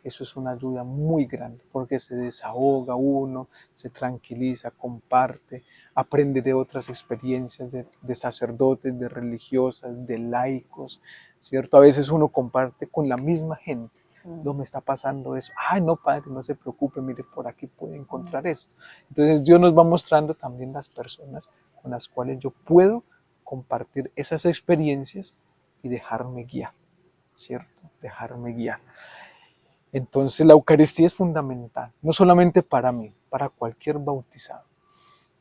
eso es una ayuda muy grande, porque se desahoga uno, se tranquiliza, comparte, aprende de otras experiencias de sacerdotes, de religiosas, de laicos, ¿cierto? A veces uno comparte con la misma gente. No me está pasando eso. Ay, no, padre, no se preocupe, mire, por aquí puede encontrar esto. Entonces Dios nos va mostrando también las personas con las cuales yo puedo compartir esas experiencias y dejarme guiar, ¿cierto? Dejarme guiar. Entonces la Eucaristía es fundamental, no solamente para mí, para cualquier bautizado.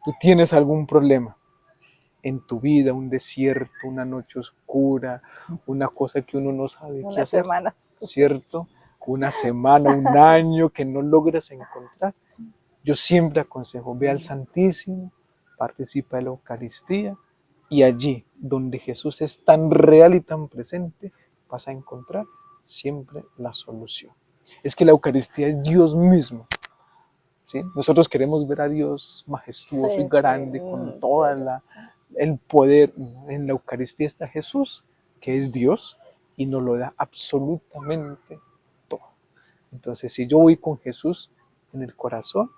Tú tienes algún problema en tu vida, un desierto, una noche oscura, una cosa que uno no sabe qué hacer, Semanas. ¿cierto? Una semana, un año que no logras encontrar. Yo siempre aconsejo, ve al Santísimo, participa de la Eucaristía y allí, donde Jesús es tan real y tan presente, vas a encontrar siempre la solución. Es que la Eucaristía es Dios mismo, ¿sí? Nosotros queremos ver a Dios majestuoso y grande, con todo el poder. En la Eucaristía está Jesús, que es Dios, y nos lo da absolutamente todo. Entonces, si yo voy con Jesús en el corazón,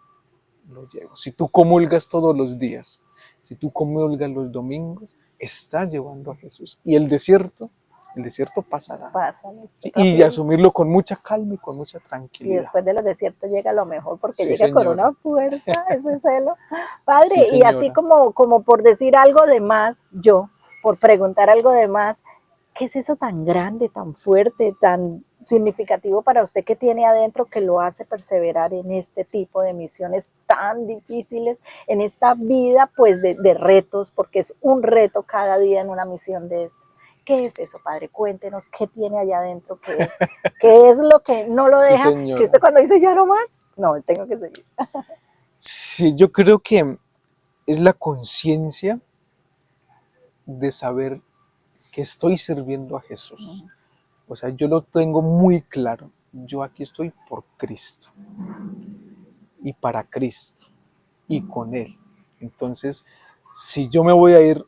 lo llevo. Si tú comulgas todos los días, si tú comulgas los domingos, estás llevando a Jesús. Y el desierto pasará. Y asumirlo con mucha calma y con mucha tranquilidad. Y después de los desiertos llega lo mejor, porque Sí, llega señora. con una fuerza, ese celo. Padre, Sí, y así como por decir algo de más, por preguntar algo de más, ¿qué es eso tan grande, tan fuerte, tan significativo para usted que tiene adentro que lo hace perseverar en este tipo de misiones tan difíciles, en esta vida pues de retos, porque es un reto cada día en una misión de esta? ¿Qué es eso, Padre? Cuéntenos qué tiene allá adentro, qué es lo que no lo deja, señora. que usted cuando dice ya no más, no, tengo que seguir. Sí, yo creo que es la conciencia de saber que estoy sirviendo a Jesús. O sea, yo lo tengo muy claro. Yo aquí estoy por Cristo y para Cristo y con Él. Entonces, si yo me voy a ir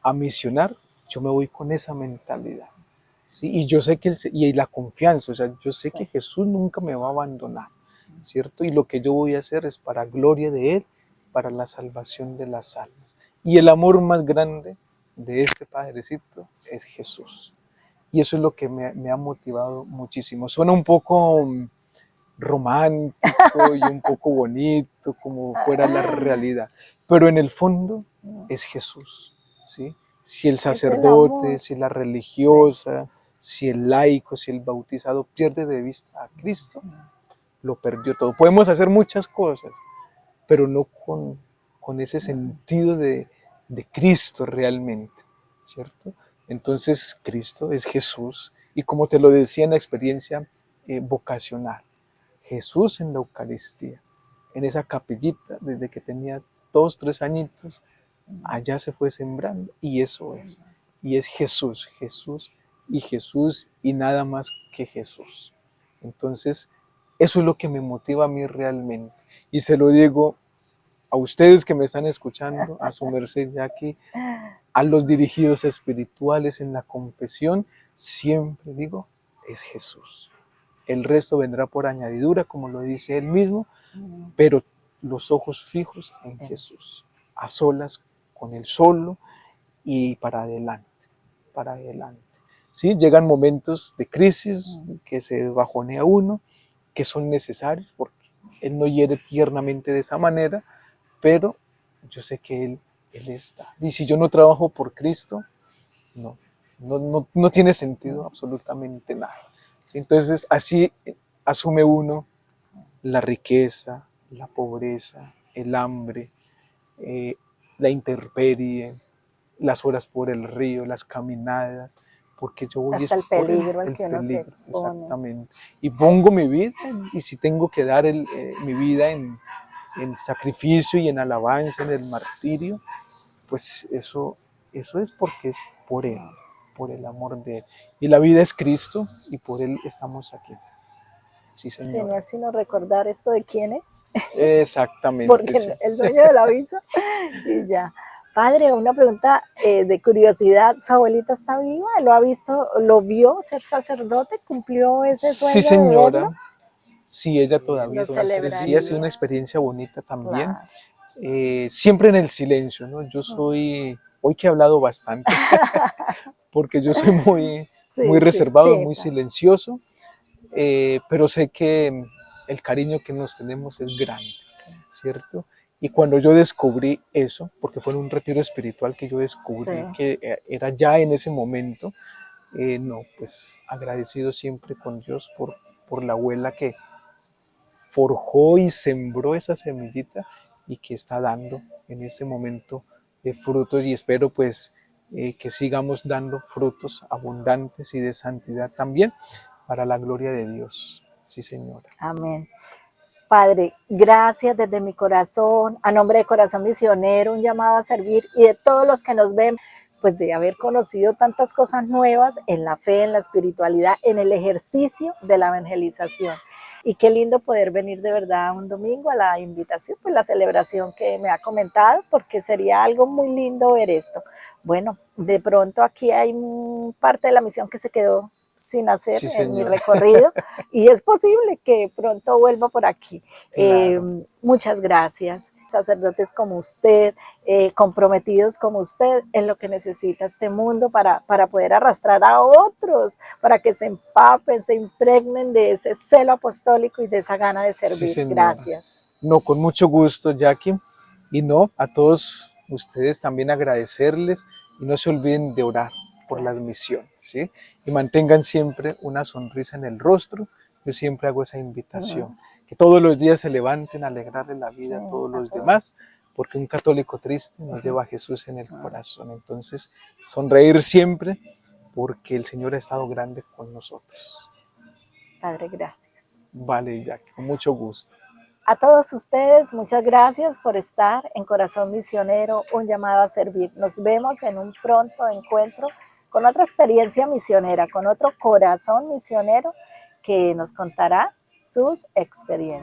a misionar, yo me voy con esa mentalidad. ¿Sí? Y yo sé que y la confianza, o sea, yo sé que Jesús nunca me va a abandonar. ¿cierto? Y lo que yo voy a hacer es para gloria de Él, para la salvación de las almas. Y el amor más grande de este Padrecito es Jesús. Y eso es lo que me ha motivado muchísimo. Suena un poco romántico y un poco bonito, como fuera la realidad. Pero en el fondo es Jesús, ¿sí? Si el Es el sacerdote, amor. si la Sí. religiosa, si el laico, si el bautizado pierde de vista a Cristo, lo perdió todo. Podemos hacer muchas cosas, pero no con ese sentido de Cristo realmente, ¿cierto? Entonces Cristo es Jesús, y como te lo decía en la experiencia vocacional, Jesús en la Eucaristía, en esa capillita, desde que tenía 2, 3 añitos, allá se fue sembrando, y eso es. Y es Jesús, Jesús y nada más que Jesús. Entonces, eso es lo que me motiva a mí realmente. Y se lo digo a ustedes que me están escuchando, a su merced Jackie, a los dirigidos espirituales en la confesión, siempre digo, es Jesús. El resto vendrá por añadidura, como lo dice él mismo, pero los ojos fijos en Jesús, a solas con él solo y para adelante, para adelante. ¿Sí? Llegan momentos de crisis que se bajonea uno, que son necesarios, porque él no hiere tiernamente de esa manera, pero yo sé que él está. Y si yo no trabajo por Cristo, no tiene sentido absolutamente nada. ¿Sí? Entonces así asume uno la riqueza, la pobreza, el hambre, eh, la intemperie, las horas por el río, las caminadas, porque yo voy Hasta es el por peligro al el que uno se peligro, expone. exactamente. Y pongo mi vida, y si tengo que dar mi vida en sacrificio y en alabanza, en el martirio, pues eso es porque es por Él, por el amor de Él. Y la vida es Cristo, y por Él estamos aquí. Sí, Si no señora. es sino recordar esto de quién es, Exactamente, porque sí. el dueño del aviso y ya. Padre, una pregunta de curiosidad, ¿su abuelita está viva? ¿Lo ha visto, lo vio ser sacerdote? ¿Cumplió ese Sí, sueño de verlo? señora. Sí, ella todavía Lo está. Sí, ha sido una celebraría, experiencia bonita también. claro. Siempre en el silencio, ¿no? Yo soy, hoy que he hablado bastante, porque yo soy muy Sí, sí, reservado, sí, muy silencioso, pero sé que el cariño que nos tenemos es grande, ¿cierto? Y cuando yo descubrí eso, porque fue en un retiro espiritual que yo sí. descubrí que era ya en ese momento, no, pues agradecido siempre con Dios por la abuela que forjó y sembró esa semillita y que está dando en este momento frutos, y espero pues que sigamos dando frutos abundantes y de santidad también para la gloria de Dios. Sí, señora. Amén. Padre, gracias desde mi corazón, a nombre de Corazón Misionero, un llamado a servir y de todos los que nos ven, pues de haber conocido tantas cosas nuevas en la fe, en la espiritualidad, en el ejercicio de la evangelización. Y qué lindo poder venir de verdad un domingo a la invitación, pues la celebración que me ha comentado, porque sería algo muy lindo ver esto. Bueno, de pronto aquí hay parte de la misión que se quedó sin hacer Sí, en mi señora. recorrido y es posible que pronto vuelva por aquí. Claro. Muchas gracias, sacerdotes como usted, comprometidos como usted en lo que necesita este mundo para poder arrastrar a otros, para que se empapen, se impregnen de ese celo apostólico y de esa gana de Sí, servir. señora. Gracias. No, con mucho gusto, Jackie. Y no, a todos ustedes también agradecerles, y no se olviden de orar por las misiones, ¿sí? Y mantengan siempre una sonrisa en el rostro. Yo siempre hago esa invitación, que todos los días se levanten a alegrarle la vida a todos los demás, porque un católico triste no lleva a Jesús en el corazón. Entonces, sonreír siempre, porque el Señor ha estado grande con nosotros. Padre, gracias. Vale, Jackie, con mucho gusto. A todos ustedes, muchas gracias por estar en Corazón Misionero, un llamado a servir. Nos vemos en un pronto encuentro con otra experiencia misionera, con otro corazón misionero que nos contará sus experiencias.